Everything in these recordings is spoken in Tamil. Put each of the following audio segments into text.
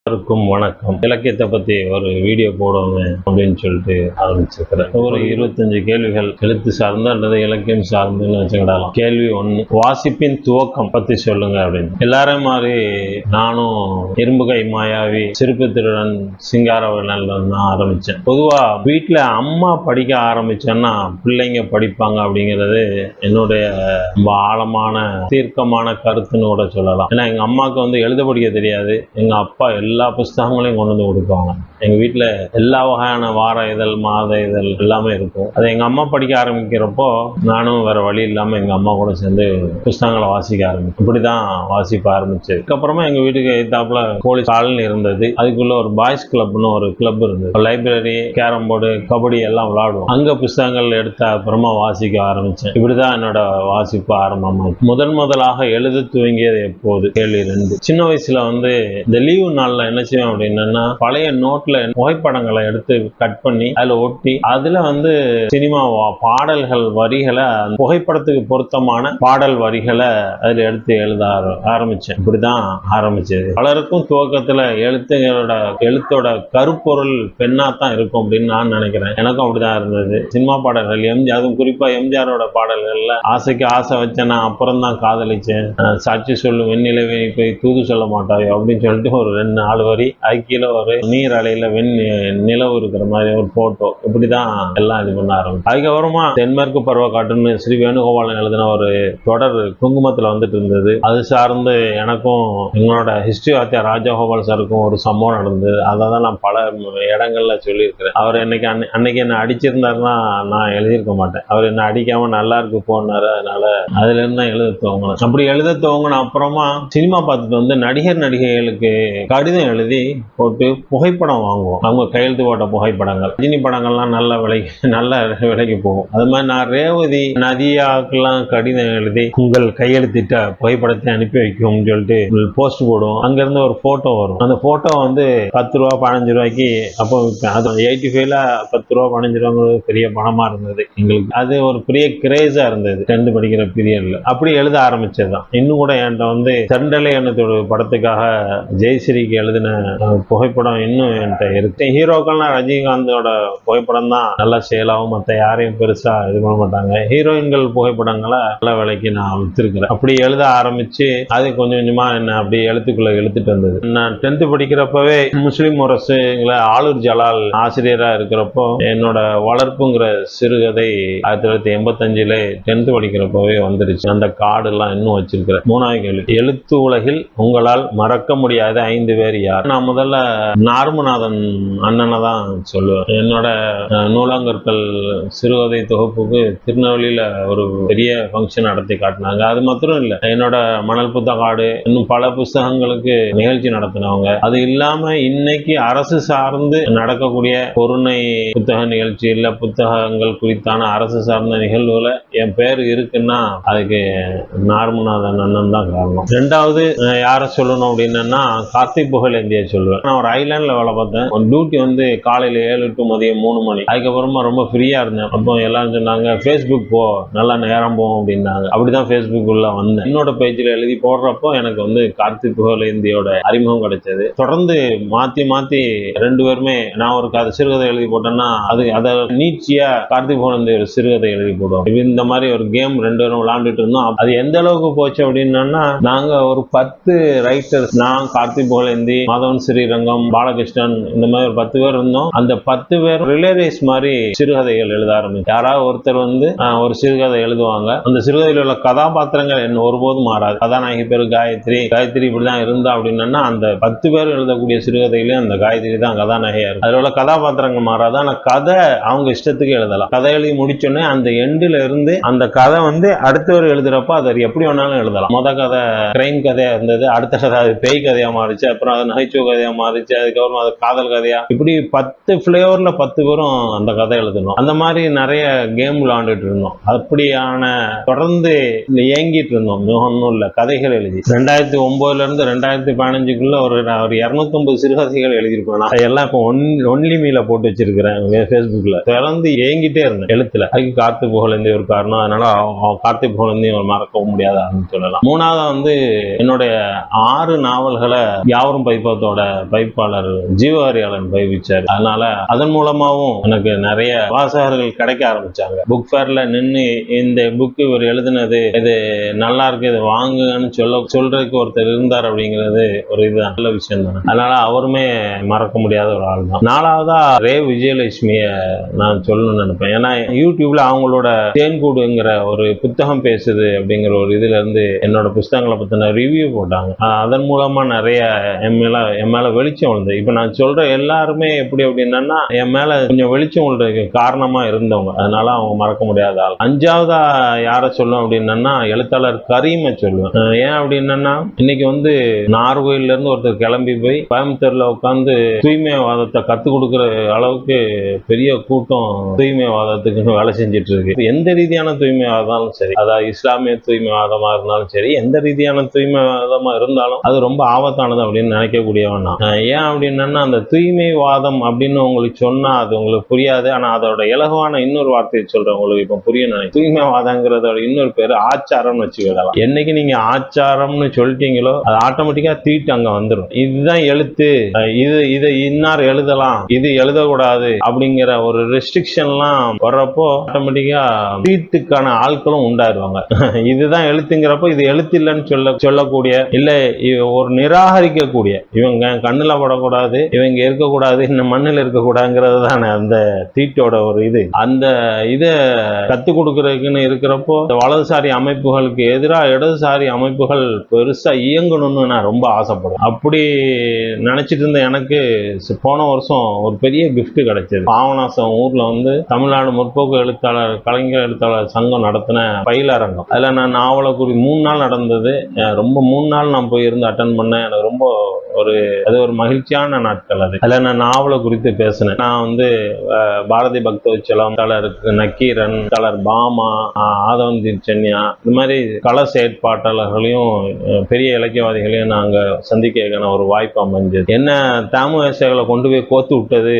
எல்லாருக்கும் வணக்கம். இலக்கியத்தை பத்தி ஒரு வீடியோ போடணும் அப்படின்னு சொல்லிட்டு ஆரம்பிச்சிருக்கிறேன். ஒரு 25 கேள்விகள் எழுத்து சார்ந்த அல்லது இலக்கியம் சார்ந்துன்னு வச்சுக்கிடலாம். கேள்வி 1, வாசிப்பின் துவக்கம் பத்தி சொல்லுங்க அப்படின்னு. எல்லாரும் மாதிரி நானும் இரும்புகை மாயாவி, சிரிப்பு திருடன், சிங்காரவேலன் தான் ஆரம்பிச்சேன். பொதுவா வீட்டுல அம்மா படிக்க ஆரம்பிச்சேன்னா பிள்ளைங்க படிப்பாங்க அப்படிங்கிறது என்னுடைய ரொம்ப ஆழமான தீர்க்கமான கருத்துன்னு கூட சொல்லலாம். ஏன்னா எங்க அம்மாவுக்கு எழுத படிக்க தெரியாது. எங்க அப்பா எல்லா புஸ்தகங்களையும் கொண்டு வந்து கொடுப்பாங்க. எங்க வீட்டுல எல்லா வகையான வார இதழ், மாத இதழ் எல்லாமே இருக்கும். அது எங்க அம்மா படிக்க ஆரம்பிக்கிறப்போ நானும் வேற வழி இல்லாம எங்க அம்மா கூட சேர்ந்து புஸ்தகங்களை வாசிக்க ஆரம்பிச்சேன். இப்படிதான் வாசிப்ப ஆரம்பிச்சது. அதுக்கப்புறமா எங்க வீட்டுக்கு எதிர்த்தாப்புல போலீஸ் காலனி இருந்தது. அதுக்குள்ள ஒரு பாய்ஸ் கிளப்னு ஒரு கிளப் இருந்தது. லைப்ரரி, கேரம் போர்டு, கபடி எல்லாம் விளையாடுவோம். அங்க புஸ்தகங்கள் எடுத்த அப்புறமா வாசிக்க ஆரம்பிச்சேன். இப்படிதான் என்னோட வாசிப்பு ஆரம்பமாச்சு. முதலாக எழுத துவங்கியது எப்போது? கேள்வி 2. சின்ன வயசுல இந்த லீவு நாள்ல என்ன செய்வோம் அப்படின்னா, பழைய நோட்ல புகைப்படங்களை எடுத்து கட் பண்ணி அதுல ஒட்டி அதுல சினிமா பாடல்கள் வரிகளை, புகைப்படத்துக்கு பொருத்தமான பாடல் வரிகளை அதுல எடுத்து எழுத ஆரம்பிச்சேன். இப்படிதான் ஆரம்பிச்சது. பலருக்கும் துவக்கத்துல எழுத்தோட கருப்பொருள் பெண்ணா தான் இருக்கும் அப்படின்னு நான் நினைக்கிறேன். எனக்கும் அப்படிதான் இருந்தது. சினிமா பாடல்கள், அதுவும் குறிப்பா எம்ஜிஆரோட பாடல்கள்ல ஆசைக்கு ஆசை வச்சேன், நான் அப்புறம் தான் காதலிச்சேன், சாட்சி சொல்லு வெண்ணிலவே போய் தூது சொல்ல மாட்டாயோ அப்படின்னு சொல்லிட்டு ஒரு 2-4 வரி, அதுக்கீழ ஒரு நீர் அலையில நிலவு இருக்கிற மாதிரி ஒரு போட்டோ, இப்படிதான் எல்லாம் இது பண்ண ஆரம்பிச்சு. அதுக்கப்புறமா தென்மேற்கு பருவ காட்டுன்னு ஸ்ரீ வேணுகோபாலன் எழுதின ஒரு தொடர் குங்குமத்துல இருந்தது. அது சார்ந்து எனக்கும் எங்களோட ஹிஸ்டரி வாத்தியார் ராஜகோபால் சாருக்கும் ஒரு சம்பவம் நடந்தது. அதான் நான் பல இடங்கள்ல சொல்லியிருக்கிறேன். அவர் அன்னைக்கு என்ன அடிச்சிருந்தாருன்னா நான் எழுதியிருக்க மாட்டேன். அவர் என்ன அடிக்காம நல்லா இருக்கு போனாரு. அதனால அதுல இருந்து எழுத துவங்கினேன். அப்படி எழுத துவங்கின அப்புறமா சினிமா பார்த்துட்டு நடிகர் நடிகைகளுக்கு கடிதம் எழுதி போட்டு புகைப்படம் வாங்குவோம். அவங்க கையெழுத்து போட்ட புகைப்படங்கள். ரஜினி படங்கள்லாம் நல்ல விலைக்கு போகும். அது மாதிரி நான் ரேவதி, நதியாக்கெல்லாம் கடிதம் எழுதி உங்கள் கையெழுத்திட்ட புகைப்படத்தை அனுப்பி வைக்கும் சொல்லிட்டு போஸ்ட் போடுவோம். அங்க இருந்து ஒரு போட்டோ வரும். அந்த போட்டோ 10 ரூபா 15 ரூபாய்க்கு அப்போ விற்பேன். அது 85ல 10 ரூபா 15 ரூபாங்கிறது பெரிய பணமா இருந்தது எங்களுக்கு. அது ஒரு பெரிய கிரேஸா இருந்தது 10th படிக்கிற பீரியட்ல. அப்படி எழுத ஆரம்பிச்சதுதான். இன்னும் கூட என்கிட்ட தண்டலை என்னத்தோட படத்துக்காக ஜெயஸ்ரீக்கு எழுதின புகைப்படம் இன்னும் என்கிட்ட இருக்கு. ஹீரோக்கள்லாம் ரஜினிகாந்தோட புகைப்படம் தான் நல்லா சேலாவும், மற்ற யாரையும் பெருசா இது பண்ண மாட்டாங்க. ஹீரோயின்கள் புகைப்படங்களை நல்ல விலைக்கு நான் வித்திருக்கிறேன். அப்படி எழுத ஆரம்பிச்சு அது கொஞ்சம் கொஞ்சமா என்ன அப்படி எழுத்துக்குள்ள இழுத்துட்டு வந்தது. நான் 10th படிக்கிறப்பவே முஸ்லிம் முரசு ஆலூர் ஜலால் ஆசிரியரா இருக்கிறப்போ என்னோட வளர்ப்புங்கிற சிறுகதை 1985ல 10th படிக்கிறப்பவே வந்துருச்சு. அந்த கார்டு எல்லாம் இன்னும் வச்சிருக்கிறேன். 3வது கேள்வி, எழுத்து உலகில் உங்களால் மறக்க முடியாத 5 பேர் யார்? நான் முதல்ல நார்மநாதன் அண்ணனை தான் சொல்லுவேன். என்னோட நூலாங்கற்கள் சிறுகதை தொகுப்புக்கு திருநெல்வேலியில ஒரு பெரிய ஃபங்க்ஷன் நடத்தி காட்டினாங்க. அது மாத்திரம் இல்ல, என்னோட மணல் புத்தகாடு இன்னும் பல புத்தகங்களுக்கு நிகழ்ச்சி நடத்தினவங்க. அது இல்லாம இன்னைக்கு அரசு சார்ந்து நடக்கக்கூடிய பொருணை புத்தக நிகழ்ச்சி இல்ல புத்தகங்கள் குறித்தான அரசு சார்ந்த நிகழ்வுல என் பேர் இருக்குன்னா அதுக்கு நார்மநாதன் அண்ணன் தான் காரணம். 2வது யார சொல்லணும் அப்படின்னா கார்த்திக் புகழேந்தியை சொல்லுவேன். நான் ஒரு ஐலாண்ட்ல வேலை பார்த்தேன். டியூட்டி காலையில 7 to மதியம் 3 மணி. அதுக்கப்புறமா ரொம்ப ஃப்ரீயா இருந்தேன். அப்போ எல்லாரும் சொன்னாங்க ஃபேஸ்புக் போ, நல்லா நேரம் போகும் அப்படின்னாங்க. அப்படிதான் ஃபேஸ்புக் உள்ள வந்தேன். என்னோட பேஜ்ல எழுதி போடுறப்போ எனக்கு கார்த்திக் புகழேந்தியோட அறிமுகம் கிடைச்சது. தொடர்ந்து மாத்தி 2 பேருமே, நான் ஒரு சிறுகதை எழுதி போட்டேன்னா அதை நீட்சியா கார்த்திக் புகழேந்தி ஒரு சிறுகதை எழுதி போடுவோம். இந்த மாதிரி ஒரு கேம் 2 பேரும் விளையாண்டுட்டு இருந்தோம். அது எந்த அளவுக்கு போச்சு அப்படின்னா, நாங்க ஒரு 10 ரைட்டர்ஸ், நான், கார்த்திக் புகழேந்தி, மாதவன் ஸ்ரீரங்கம், பாலகிருஷ்ணன், இந்த மாதிரி ஒரு 10 பேர் இருந்தோம். அந்த 10 பேர் ரிலே ரேஸ் மாதிரி சிறுகதைகள் எழுத ஆரம்பிச்சு. யாராவது ஒருத்தர் ஒரு சிறுகதை எழுதுவாங்க. அந்த சிறுகதையில் உள்ள கதாபாத்திரங்கள் என்ன ஒருபோதும் மாறாது. கதாநாயகி பேரு காயத்ரி இப்படிதான் இருந்தா அப்படின்னா அந்த 10 பேர் எழுதக்கூடிய சிறுகதையிலே அந்த காயத்ரி தான் கதாநாயகியா இருக்கு. அதில் உள்ள கதாபாத்திரங்கள் மாறாது. ஆனா கதை அவங்க இஷ்டத்துக்கு எழுதலாம். கதை எழுதி முடிச்சோன்னே அந்த எண்டுல இருந்து அந்த கதை அடுத்தவர் எழுதுறப்ப அதை எப்படி வேணாலும் எழுதலாம். முத கதை கிரைம் கதையா இருந்தது, அடுத்த கதை அது பேய் கதையா மாறிச்சு, அப்புறம் அது நகைச்சுவை கதையா மாறிச்சு, அதுக்கப்புறம் அது காதல் கதையா, இப்படி 10 ஃபிளேவர்ல 10 பேரும் அந்த கதை எழுதணும். அந்த மாதிரி நிறைய கேம் விளையாண்டுட்டு இருந்தோம். அப்படியான தொடர்ந்து இயங்கிட்டு இருந்தோம். ஒன்றும் இல்ல, கதைகள் எழுதி 2009ல இருந்து 2015க்குள்ள ஒரு 250 சிறுகதைகள் எழுதியிருப்பேன். அதெல்லாம் இப்போ ஒன்லி மீல போட்டு வச்சிருக்கிறேன் ஃபேஸ்புக்ல. தொடர்ந்து இயங்கிட்டே இருந்தேன் எழுத்துல. அதுக்கு கார்த்திக் புகழேந்தி ஒரு காரணம். அதனால கார்த்திக் புகழேந்தி மறக்க முடியாத சொல்லலாம். 3வது என்னுடைய 6 நாவல்களை யாவரும் பதிப்பகத்தோட பதிப்பாளர் ஜீவஹரியாளன் பதிவிச்சார். அதனால அதன் மூலமாவும் எனக்கு நிறைய வாசகர்கள் கிடைக்க ஆரம்பிச்சாங்க. புக் ஃபேர்ல நின்று இந்த புக்கு இவர் எழுதுனது இது நல்லா இருக்கு, இது வாங்குன்னு சொல்றதுக்கு ஒருத்தர் இருந்தார் அப்படிங்கிறது ஒரு இது நல்ல விஷயம் தானே. அதனால அவருமே மறக்க முடியாத ஒரு ஆள் தான். நாலாவதா ரே விஜயலட்சுமிய நான் சொல்லணும்னு நினைப்பேன். ஏன்னா யூடியூப்ல அவங்களோட தேன்கூடுங்கிற ஒரு புத்தகம் பேசுது அப்படிங்கிற ஒரு இதுல இருந்து என்னோட புத்தகங்களை பத்தின ரிவ்யூ போட்டாங்க. அதன் மூலமா நிறைய என் மேல வெளிச்சம் விழுந்து. இப்ப நான் சொல்ற எல்லாருமே எப்படி அப்படின்னா என் மேல கொஞ்சம் வெளிச்சம் விழுறதுக்கு காரணமா இருந்தவங்க. அதனால அவங்க மறக்க முடியாத ஆள். அஞ்சாவதா யார சொல்லுவேன் அப்படின்னா எழுத்தாளர் கரீமை சொல்லுவேன். ஏன் அப்படின்னா இன்னைக்கு வந்து நார்வேல இருந்து ஒருத்தர் கிளம்பி போய் கோயம்புத்தூர்ல உட்காந்து தூய்மைவாதத்தை கத்துக் கொடுக்கிற அளவுக்கு பெரிய கூட்டம் தூய்மைவாதத்துக்கு வேலை செஞ்சுட்டு இருக்கு. எந்த ரீதியான தூய்மைவாதம் சரி, அதாவது இஸ்லாமிய தூய்மைவாதமா இருந்தாலும் சரி, எந்த ரீதியான தூய்மைவாதமா இருந்தாலும் அது ரொம்ப ஆபத்தானது அப்படின்னு நினைக்கக்கூடியவன் நான். ஏன் அப்படின்னா அந்த தூய்மைவாதம் அப்படின்னு உங்களுக்கு சொன்னா அது உங்களுக்கு புரியாது. ஆனா அதோட இலகுவான இன்னொரு வார்த்தையை சொல்றேன், உங்களுக்கு இப்ப புரியும் நினைக்கிறேன். தூய்மைவாதங்கிறதோட இன்னொரு பேரு ஆச்சாரம்னு வச்சுக்கிடலாம். என்னைக்கு நீங்க ஆச்சாரம்னு சொல்லிட்டீங்களோ அது ஆட்டோமேட்டிக்கா தீட்டு அங்க வந்துடும். இதுதான் எழுத்து, இதை இன்னார் எழுதலாம், இது எழுதக்கூடாது அப்படிங்கிற ஒரு ரெஸ்ட்ரிக்ஷன்லாம் வர்றப்போ ஆட்டோமேட்டிக்கா தீட்டுக்கான ஆட்களும் உண்டாயிருவாங்க. இதுதான் எழுத்துங்கிறப்போ இது எழுத்து இல்லைன்னு சொல்லக்கூடிய இல்ல ஒரு நிராகரிக்கக்கூடிய, இவங்க கண்ணுல படக்கூடாது, இவங்க இருக்கக்கூடாது, இந்த மண்ணில் இருக்கக்கூடாதுங்கிறது தானே அந்த தீட்டோட ஒரு இது. அந்த இதை கத்துக் கொடுக்கறதுக்குன்னு இருக்கிறப்போ வலதுசாரி அமைப்புகளுக்கு எதிராக இடதுசாரி அமைப்புகள் பெருசா இயங்கணும்னு நான் ரொம்ப ஆசைப்படுறேன். அப்படி நினைச்சிட்டு இருந்த எனக்கு போன வருஷம் ஒரு பெரிய கிஃப்ட் கிடைச்சது. பாவநாசம் ஊர்ல வந்து தமிழ்நாடு முற்போக்கு எழுத்தாளர் கலைஞர் எழுத்தாளர் சங்கம் நடத்தின பயிலரங்கம். அதுல நான் நாவலக்குறி 3 நாள் நடந்தது. ரொம்ப 3 நாள் நான் போயிருந்து அட்டன் பண்ணேன். எனக்கு ரொம்ப அது ஒரு மகிழ்ச்சியான நாட்கள். அதுல நான் நாவலை குறித்து பேசினேன். நான் வந்து பாரதி பக்தவச்சலம், தலைவர் நக்கீரன், தலைவர் பாமா, ஆதவந்தி சென்னியா, இது மாதிரி கள செயற்பாட்டாளர்களையும் பெரிய இலக்கியவாதிகளையும் நாங்க சந்திக்க ஒரு வாய்ப்பு அமைஞ்சது. என்ன தாமுவேசைகளை கொண்டு போய் கோத்து விட்டது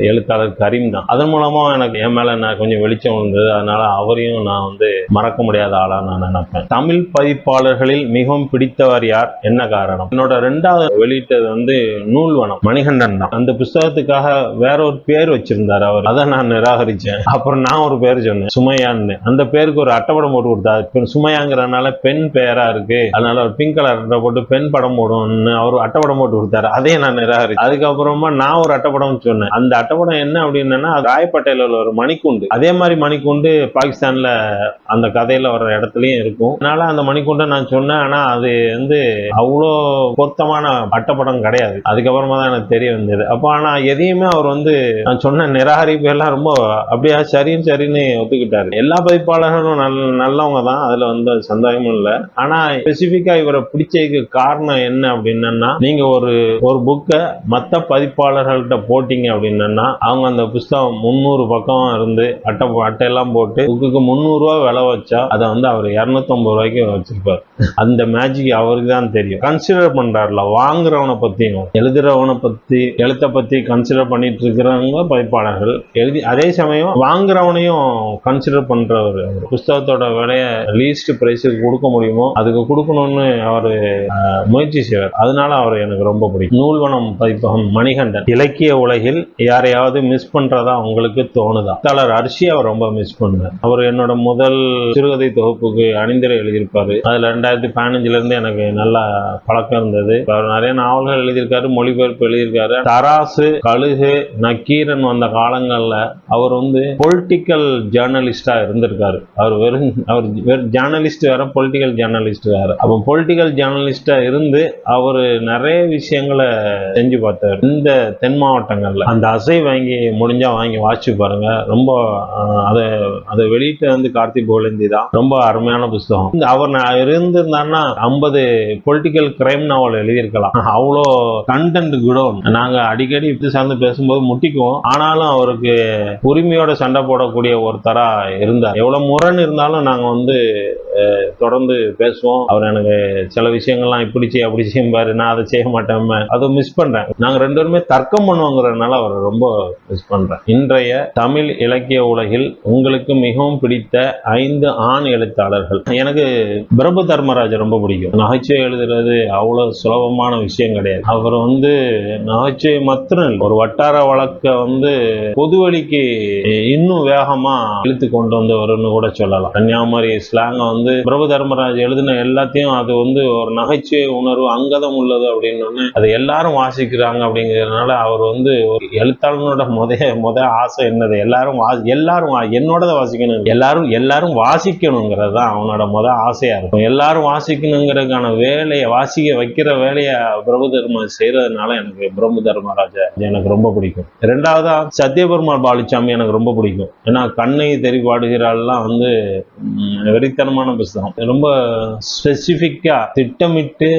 எழுத்தாளர் கரீம் தான். அதன் மூலமா எனக்கு என் மேல நான் கொஞ்சம் வெளிச்சம் விழுந்தது. அதனால அவரையும் நான் வந்து மறக்க முடியாத ஆளா நான் நினைப்பேன். தமிழ் பதிப்பாளர்களில் மிகவும் பிடித்தவர் யார், என்ன காரணம்? என்னோட 2வது வெளியிட்டது வந்து நூல்வனம் மணிகண்டன் தான். அந்த புத்தகத்துக்காக வேற ஒரு பேர் வச்சிருந்தாரு அவர், அதை நான் நிராகரிச்சேன். அப்புறம் நான் ஒரு பேர் சொன்னேன், சுமையான்னு. அந்த பேருக்கு ஒரு அட்டைப்படம் போட்டு கொடுத்தாரு. சுமையாங்கிறதுனால பெண் பெயரா இருக்கு, அதனால ஒரு பிங்க் கலர் அட்டை போட்டு பெண் படம் போடும்னு அவர் அட்டைப்படம் போட்டு கொடுத்தாரு. அதையும் நான் நிராகரிச்சேன். அதுக்கப்புறமா நான் ஒரு அட்டைப்படம் சொன்னேன். அந்த அட்டைப்படம் என்ன அப்படின்னா ராயப்பேட்டையில ஒரு மணிக்கூண்டு, அதே மாதிரி மணிக்கூண்டு பாகிஸ்தான்ல அந்த கதையில வர்ற இடத்துலயும் இருக்கும். அதனால அந்த மணிக்கூண்டை நான் சொன்னேன். ஆனா அது வந்து அவ்வளோ பொருத்தமான அட்டைப்படம் கிடையாது. அதுக்கப்புறமா தான் எனக்கு தெரிய வந்தது. அப்போ ஆனா எதையுமே அவர் வந்து நான் சொன்ன நிராகரிப்பு எல்லாம் ரொம்ப அப்படியே சரின்னு ஒத்துக்கிட்டாரு. எல்லா பதிப்பாளர்களும் நல்லவங்க தான், அதுல வந்து சந்தேகமும் இல்லை. ஆனா ஸ்பெசிபிக்கா இவரை பிடிச்சதுக்கு காரணம் என்ன அப்படின்னா, நீங்க ஒரு புக்கை மற்ற பதிப்பாளர்கள்ட்ட போட்டீங்க அப்படின்னா அவங்க அந்த புத்தகம் 300 பக்கம் இருந்து அட்டையெல்லாம் போட்டு புக்குக்கு 300 ரூபா விலை வச்சா அதை வந்து அவர் 250 ரூபாய்க்கு வச்சிருப்பார். அந்த மேஜிக் அவருக்கு தான் தெரியும். கன்சிடர் பண்றாருல, வாங்குறவனை பத்தியும் எழுதுறவனை பத்தி எழுத்தை பத்தி கன்சிடர் பண்ணிட்டு இருக்கிறவங்க பதிப்பாளர்கள், அதே சமயம் வாங்குறவனையும் கன்சிடர் பண்றவர். புத்தகத்தோட விலையை லீஸ்ட் பிரைஸுக்கு கொடுக்க முடியுமோ அதுக்கு கொடுக்கணும்னு அவர் முயற்சி செய்வார். அதனால அவர் எனக்கு ரொம்ப பிடிக்கும். நூல்வனம் பதிப்பகம் மணிகண்டன். இலக்கிய உலகில் யாரையாவது மிஸ் பண்றதா உங்களுக்கு தோணுதா? தலைவர் அர்ஷி அவர் ரொம்ப மிஸ் பண்ணார். அவர் என்னோட முதல் சிறுகதை தொகுப்புக்கு அணிந்துரை எழுதியிருப்பாரு. அதுல 2015 இருந்து எனக்கு நல்ல பழக்கம் இருந்தது. அவர் நிறைய நாவல்கள் எழுதியிருக்காரு, மொழிபெயர்ப்பு எழுதியிருக்காரு. தராசு, கழுகு, நக்கீரன் வந்த காலங்கள்ல அவர் வந்து பொலிட்டிக்கல் ஜேர்னலிஸ்டா இருந்திருக்காரு. அவர் வெறும் ஜேர்னலிஸ்ட் வேற, பொலிட்டிக்கல் ஜேர்னலிஸ்ட் வேற. அப்போ பொலிட்டிக்கல் ஜேர்னலிஸ்டா இருந்து அவர் நிறைய விஷயங்களை செஞ்சு பார்த்தார். இந்த தென் மாவட்டங்கள்ல அந்த அசை முடிஞ்சா வாங்கி வாசிச்சு பாருங்க. ரொம்ப அதை வெளியிட்ட வந்து கார்த்தி போலந்தி தான். ரொம்ப அருமையான புத்தகம். அவர் இருந்திருந்தாருன்னா 50 பொலிட்டிக்கல் கிரைம் நாவல் எழுதியிருக்கலாம். அவ்வளோ கண்டென்ட் குடோன். நாங்க அடிக்கடி இப்படி சார்ந்து பேசும்போது முட்டிக்குவோம். ஆனாலும் அவருக்கு உரிமையோட சண்டை போடக்கூடிய ஒருத்தரா இருந்தார். எவ்வளவு முரண் இருந்தாலும் நாங்க வந்து தொடர்ந்து பேசுவோம். அவர் எனக்கு சில விஷயங்கள்லாம் இப்படி செய்ய அப்படி செய்யும் பாரு, நான் அதை செய்ய மாட்டேன், அதை மிஸ் பண்றேன். நாங்க 2 பேருமே தர்க்கம் பண்ணுவோங்கிறதுனால அவரை ரொம்ப மிஸ் பண்றேன். இன்றைய தமிழ் இலக்கிய உலகில் உங்களுக்கு மிகவும் பிடித்த 5 ஆண் எழுத்தாளர்கள். எனக்கு பிரபு தர்மராஜ் ரொம்ப பிடிக்கும். நகைச்சுவை எழுதுறது அவ்வளவு சுலபமான விஷயம் கிடையாது. அவர் வந்து நகைச்சுவை மாத்திரம் இல்லை, ஒரு வட்டார வழக்க வந்து பொது வழிக்கு இன்னும் வேகமா இழுத்து கொண்டு வந்தவர்னு கூட சொல்லலாம். கன்னியாகுமரி ஸ்லாங்க வந்து பிரபு தர்மராஜ் எழுதின எல்லாத்தையும் அது வந்து ஒரு நகைச்சுவை உணர்வு அங்கதம் உள்ளது அப்படின்னு அது எல்லாரும் வாசிக்கிறாங்க. அப்படிங்கிறதுனால அவர் வந்து ஒரு எழுத்தாளனோட முத ஆசை என்னது, எல்லாரும் என்னோட வாசிக்கணும், எல்லாரும் வாசிக்கணுங்கிறது தான் அவனோட முத ஆசையா இருக்கும். எல்லாரும் வாசிக்கணுங்கிறதுக்கான வேலையை, வாசிக்க வைக்கிற வேலையை பிரபு தர்மராஜ் செய்யறதுனால எனக்கு பிரபு தர்மராஜ எனக்கு ரொம்ப பிடிக்கும். ரெண்டாவதா சத்யபெருமாள் பாலுச்சாமி எனக்கு ரொம்ப பிடிக்கும். ஏன்னா கண்ணை தெரிபாடுகிறாள்லாம் வந்து வெறித்தனமான புத்தகம். ரொம்ப ஸ்பெசிபிக்கா திட்டமிட்டு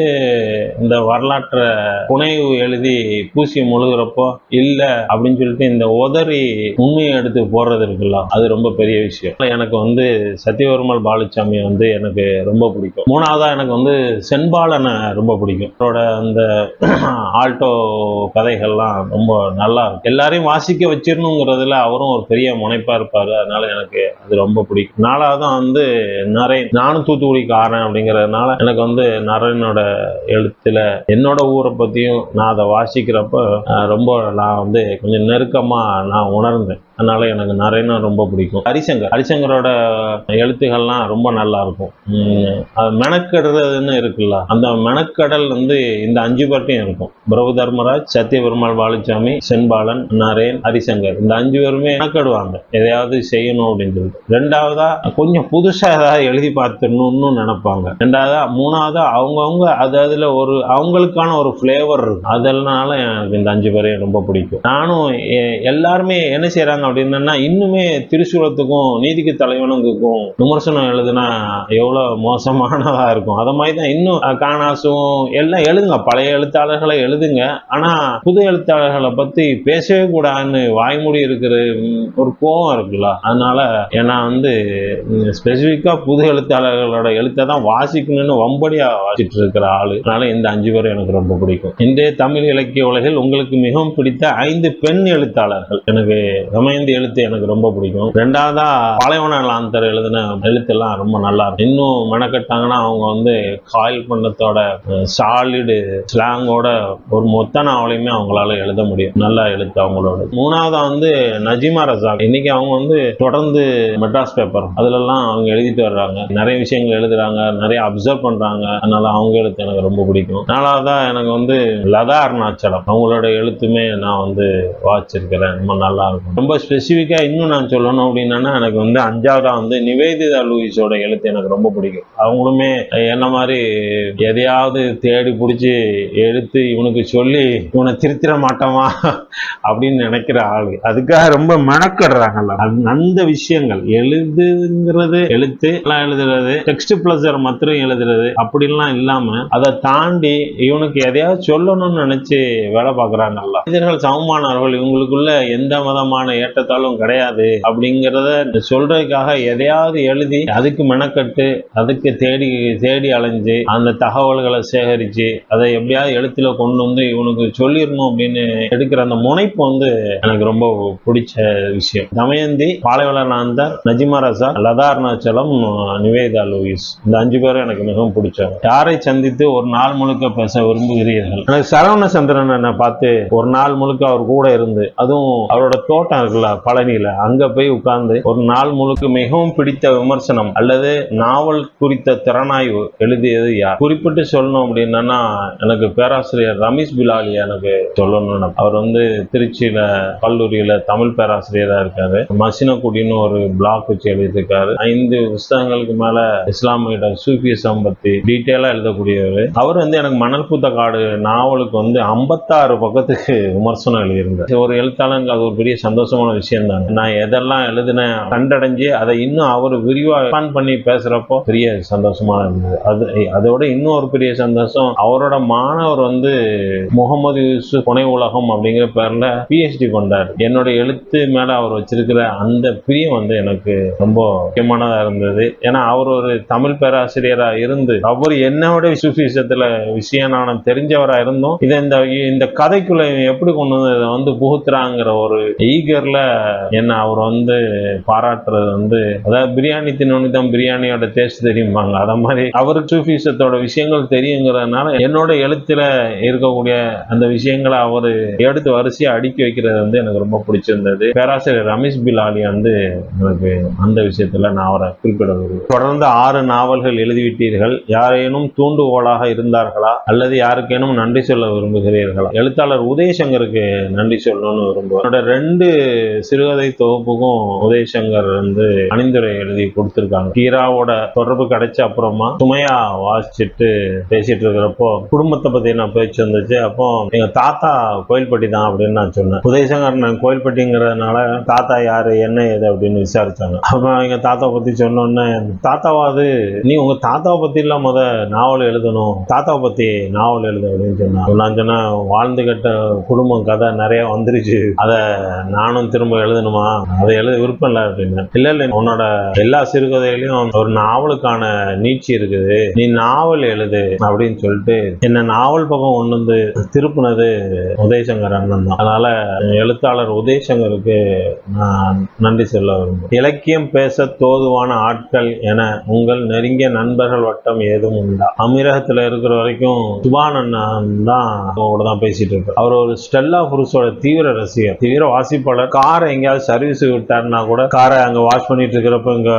இந்த வரலாற்றை புனைவு எழுதி பூசி முழுகிறப்போ இல்ல அப்படின்னு சொல்லிட்டு இந்த உதறி உண்மையை எடுத்து போடுறது இருக்குல்ல, அது ரொம்ப பெரிய விஷயம். எனக்கு வந்து சத்யபெருமாள் பாலுச்சாமி வந்து எனக்கு ரொம்ப பிடிக்கும். மூணாவதா எனக்கு வந்து செண்பாலனை ரொம்ப பிடிக்கும். அவரோட அந்த ஆல்டோ கதைகள்லாம் ரொம்ப நல்லா இருக்கும். எல்லாரையும் வாசிக்க வச்சிடணுங்கிறதுல அவரும் ஒரு பெரிய முனைப்பா இருப்பாரு. அதனால எனக்கு அது ரொம்ப பிடிக்கும். நாலாவதான் வந்து நரேன், நானும் தூத்துக்குடிக்காரன் அப்படிங்கிறதுனால எனக்கு வந்து நரேனோட எழுத்துல என்னோட ஊரை பத்தியும் நான் அதை வாசிக்கிறப்ப ரொம்ப நான் வந்து கொஞ்சம் நெருக்கமா நான் உணர்ந்தேன். அதனால எனக்கு நரேனும் ரொம்ப பிடிக்கும். ஹரிசங்கரோட எழுத்துக்கள்லாம் ரொம்ப நல்லா இருக்கும். மெனக்கெடுறதுன்னு இருக்குல்ல, அந்த மெனக்கடல் வந்து இந்த 5 பேர்ட்டையும் இருக்கும். பிரபு தர்மராஜ், சத்யபெருமாள் பாலுச்சாமி, செண்பாலன், நரேன், ஹரிசங்கர், இந்த 5 பேருமே மெனக்கெடுவாங்க எதையாவது செய்யணும் அப்படின்னு சொல்லிட்டு. ரெண்டாவதா கொஞ்சம் புதுசா ஏதாவது எழுதி பார்த்துடணும்னு நினைப்பாங்க. மூணாவதா அவங்கவுங்க அதுல ஒரு அவங்களுக்கான ஒரு ஃபிளேவர் இருக்கு. அதனால எனக்கு இந்த 5 பேரையும் ரொம்ப பிடிக்கும். நானும் எல்லாருமே என்ன செய்யறாங்க அப்படின்னா, இன்னுமே திருசூலத்துக்கும் நீதிக்கு தலைவனுக்கும் விமர்சனம் எழுதுனா எவ்வளவு மோசமானதா இருக்கும். அத மாதிரிதான் இன்னும் காணாசும் எல்லாம் எழுதுங்க, பழைய எழுத்தாளர்களை எழுதுங்க. ஆனா புது எழுத்தாளர்களை பத்தி பேசவே கூடாதுன்னு வாய்மூடி இருக்கிற ஒரு கோபம் இருக்குல்ல. அதனால ஏன்னா வந்து ஸ்பெசிபிக்கா புது எழுத்தாளர்களோட எழுத்தை தான் வாசிக்கணும்னு வம்படியா வாசிட்டு இருக்கிற ஆளு. அதனால இந்த 5 பேரும் எனக்கு ரொம்ப பிடிக்கும். இன்றைய தமிழ் இலக்கிய உலகில் உங்களுக்கு மிகவும் பிடித்த 5 பெண் எழுத்தாளர்கள். எனக்கு தமயந்தி எழுத்து எனக்கு ரொம்ப பிடிக்கும். ரெண்டாவதா பாலைவன லாந்தர் எழுதின எழுத்தெல்லாம் ரொம்ப நல்லா இருக்கும். இன்னும் மெனக்கட்டாங்கன்னா அவங்க வந்து காயில் பண்ணத்தோட சாலிடு ஸ்லாங்கோட ஒரு மொத்த நாவலையுமே அவங்களால எழுத முடியும். நல்லா எழுத்து அவங்களோட. மூணாவதா வந்து நஜிமா ரசாக். இன்னைக்கு அவங்க வந்து தொடர்ந்து மெட்ராஸ் பேப்பர் அதுலலாம் அவங்க எழுதிட்டு வர்றாங்க. நிறைய விஷயங்கள் எழுதுறாங்க, நிறைய அப்சர்வ் பண்றாங்க. அதனால அவங்க எழுத்து எனக்கு ரொம்ப பிடிக்கும். நாலாவதா எனக்கு வந்து லதா அருணாச்சலம், அவங்களோட எழுத்துமே நான் வந்து வாசிச்சிருக்கிறேன். ரொம்ப நல்லா இருக்கும். ரொம்ப ஸ்பெசிஃபிக்கா இன்னும் நான் சொல்லணும் அப்படின்னா எனக்கு வந்து 5வதா வந்து நிவேதிதா லூயிஸோட எழுத்து எனக்கு ரொம்ப பிடிக்கும். அவங்களுமே என்ன மாதிரி எதையாவது தேடி பிடிச்சி எடுத்து இவனுக்கு சொல்லி இவனை திருத்திர மாட்டோமா அப்படின்னு நினைக்கிற ஆளு. அதுக்காக ரொம்ப மெனக்கடுறாங்கல்ல. அந்த விஷயங்கள் எழுதுங்கிறது, எழுத்து எல்லாம் எழுதுறது, டெக்ஸ்ட் பிளஸர் மாத்திரம் எழுதுறது அப்படிலாம் இல்லாம அதை தாண்டி இவனுக்கு எதையாவது சொல்லணும்னு நினைச்சு வேலை பார்க்கறாங்கல்ல. மனிதர்கள் சமமானவர்கள், இவங்களுக்குள்ள எந்த விதமான ஏற்றத்தாலும் கிடையாது அப்படிங்கிறத சொல்றதுக்காக எதையாவது எழுதி அதுக்கு மெனக்கட்டு அதுக்கு தேடி தேடி அலைஞ்சு அந்த தகவல்களை சேகரிச்சு அதை எப்படியாவது எழுத்துல கொண்டு வந்து இவனுக்கு சொல்லிடணும் அப்படின்னு எடுக்கிற அந்த முனைப்பு வந்து எனக்கு ரொம்ப பிடிச்ச விஷயம். தமயந்தி, பாலைவன லாந்தர், நஜிமா ரசாக், லதா அருணாச்சலம், நிவேதிதா லூயிஸ், இந்த 5 பேரும் எனக்கு மிகவும் பிடிச்சவங்க. யாரை சந்தித்து ஒரு நாள் முழுக்க பேச விரும்புகிறீர்கள்? எனக்கு சரவண சந்திரனை பார்த்து ஒரு நாள் முழுக்க அவர் கூட இருந்து, அதுவும் அவரோட தோட்டம் இருக்குல்ல பழனியில, அங்க போய் உட்கார்ந்து ஒரு நாள் முழுக்க மிகவும் பிடித்த விமர்சனம் அல்லது நாவல் குறித்த திறனாய்வு எழுதியது யார்? குறிப்பிட்டு சொல்லணும் அப்படின்னா எனக்கு பேராசிரியர் ரமேஷ் பிலாலி எனக்கு சொல்லணும். அவர் வந்து திருச்சியில கல்லூரியில தமிழ் பேராசிரியரா இருக்காரு. மசினக்குடின்னு ஒரு பிளாக் வச்சு எழுதியிருக்காரு. 5 புத்தகங்களுக்கு மேல இஸ்லாமிய சூஃபிசம் பத்தி டீட்டெயிலா எழுதக்கூடியவர். அவர் வந்து எனக்கு மணல் பூத்த காடு நாவலுக்கு வந்து 56 பக்கத்துக்கு விமர்சனம் எழுதியிருந்தார். ஒரு எழுத்தாளருக்கு அது ஒரு பெரிய சந்தோஷமான விஷயம் தான். நான் எதெல்லாம் எழுதின கண்டடைஞ்சு அதை இன்னும் அவர் விரிவா எக்ஸ்பாண்ட் பண்ணி பேசுறப்போ பெரிய சந்தோஷமா இருந்தது. அதோட இன்னும் ஒரு பெரிய சந்தோஷம், அவரோட மாணவர் வந்து முகமது யூசுப் புனை உலகம் அப்படிங்கிற பேர்ல PhD கொண்டார். என்னோட எழுத்து மேல அவர் வச்சிருக்கிற அந்த பிரியம் வந்து எனக்கு ரொம்ப முக்கியமானதா இருந்தது. ஏன்னா அவர் ஒரு தமிழ் பேராசிரியரா இருந்து அவர் என்னோட சூஃபிசத்துல விஷயம் தெரிஞ்சவரா இருந்தும் இதை இந்த கதைக்குள்ள எப்படி கொண்டு வந்து புகுத்துறாங்கிற ஒரு ஈகர்ல வீட்டுல என்ன அவர் பாராட்டுறது அதாவது பிரியாணி தின்னு தான் பிரியாணியோட டேஸ்ட் தெரியுமாங்க. அத மாதிரி அவருக்கு சூஃபிசத்தோட விஷயங்கள் தெரியுங்கிறதுனால என்னோட எழுத்துல இருக்கக்கூடிய அந்த விஷயங்களை அவரு எடுத்து வரிசையா அடுக்கி வைக்கிறது எனக்கு ரொம்ப பிடிச்சிருந்தது. பேராசிரியர் ரமேஷ் பிலாலி எனக்கு அந்த விஷயத்துல நான் அவரை குறிப்பிட விரும்புகிறேன். தொடர்ந்து 6 நாவல்கள் எழுதிவிட்டீர்கள். யாரேனும் தூண்டுகோலாக இருந்தார்களா அல்லது யாருக்கேனும் நன்றி சொல்ல விரும்புகிறீர்களா? எழுத்தாளர் உதயசங்கருக்கு நன்றி சொல்லணும்னு விரும்புவேன். என்னோட 2 சிறுகதை தொகுப்புக்கும் உதயசங்கர் அணிந்துரை எழுதி கொடுத்திருக்காங்க. கீராவோட தொடர்பு கிடைச்ச அப்புறமா சுமையா வாசிச்சுட்டு பேசிட்டு இருக்கிறப்போ குடும்பத்தை பத்தி நான் பேச்சு வந்துச்சு. அப்போ எங்க தாத்தா கோயில்பட்டி தான் அப்படின்னு நான் சொன்னேன். உதயசங்கர் நான் கோயில்பட்டிங்கிறதுனால தாத்தா யாரு என்ன ஏது அப்படின்னு விசாரிச்சாங்க. அப்புறம் எங்க தாத்தா பத்தி சொன்னோன்னே, தாத்தாவாது நீ உங்க தாத்தாவை பத்தி இல்ல நாவல் எழுதணும், தாத்தாவை பத்தி நாவல் எழுத அப்படின்னு சொன்னாங்க. நான் சொன்னேன், வாழ்ந்து கட்ட குடும்பம் கதை நிறைய வந்துருச்சு, அத நானும் திரும்ப எழுதணுமா, அதை எழுத விருப்பம் இல்லை அப்படின்னு. இல்ல உன்னோட எல்லா சிறுகதையிலையும் ஒரு நாவலுக்கான நீட்சி இருக்குது, நீ நாவல் எழுது அப்படின்னு சொல்லிட்டு என்ன நாவல் பக்கம் கொண்டு திருப்பினது உதயசங்கர் அண்ணன் தான். அதனால எழுத்தாளர் உதயசங்கருக்கு நான் நன்றி சொல்ல விரும்புகிறேன். இலக்கியம் பேச தோதுவான ஆட்கள் என உங்கள் நெருங்கிய நண்பர்கள் வட்டம் ஏதும் உண்டா? அமீரகத்துல இருக்கிற வரைக்கும் சுபான் அண்ணன் தான் கூட தான் பேசிட்டு இருக்காரு. அவர் ஒரு ஸ்டெல்லா புருஷோட தீவிர ரசிகர், தீவிர வாசிப்பாளர். காரை எங்கேயாவது சர்வீஸ் விட்டாருன்னா கூட காரை அங்க வாஷ் பண்ணிட்டு இருக்கிறப்ப இங்க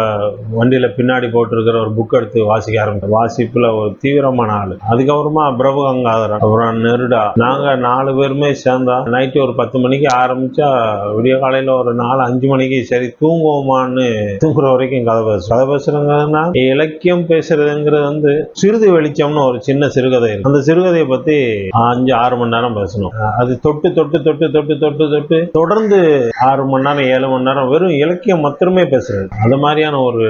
வண்டியில பின்னாடி போட்டு இருக்கிற ஒரு புக் எடுத்து வாசிக்க ஆரம்பிச்சார். வாசிப்புல ஒரு தீவிரமான ஆளு. அதுக்கப்புறமா பிரபு கங்காதரன், அப்புறம் நெருடா, நாங்க 4 பேருமே சேர்ந்தா நைட்டு ஒரு 10 மணிக்கு ஆரம்பிச்சா விடிய காலையில ஒரு 4-5 மணிக்கு சரி தூங்குவோமான்னு தூங்குற வரைக்கும் கதை பேசுறதுன்னா இலக்கியம் பேசுறதுங்கிறது சிறுது வெளிச்சம்னு ஒரு சின்ன சிறுகதை இருக்கு. அந்த சிறுகதையை பத்தி 5-6 மணி நேரம் பேசணும். அது தொட்டு தொட்டு தொட்டு தொட்டு தொட்டு தொட்டு தொடர்ந்து 6 மணி நேரம் 7 மணி நேரம் வெறும் இலக்கியம் மாத்திரமே பேசுறது. அது மாதிரியான ஒரு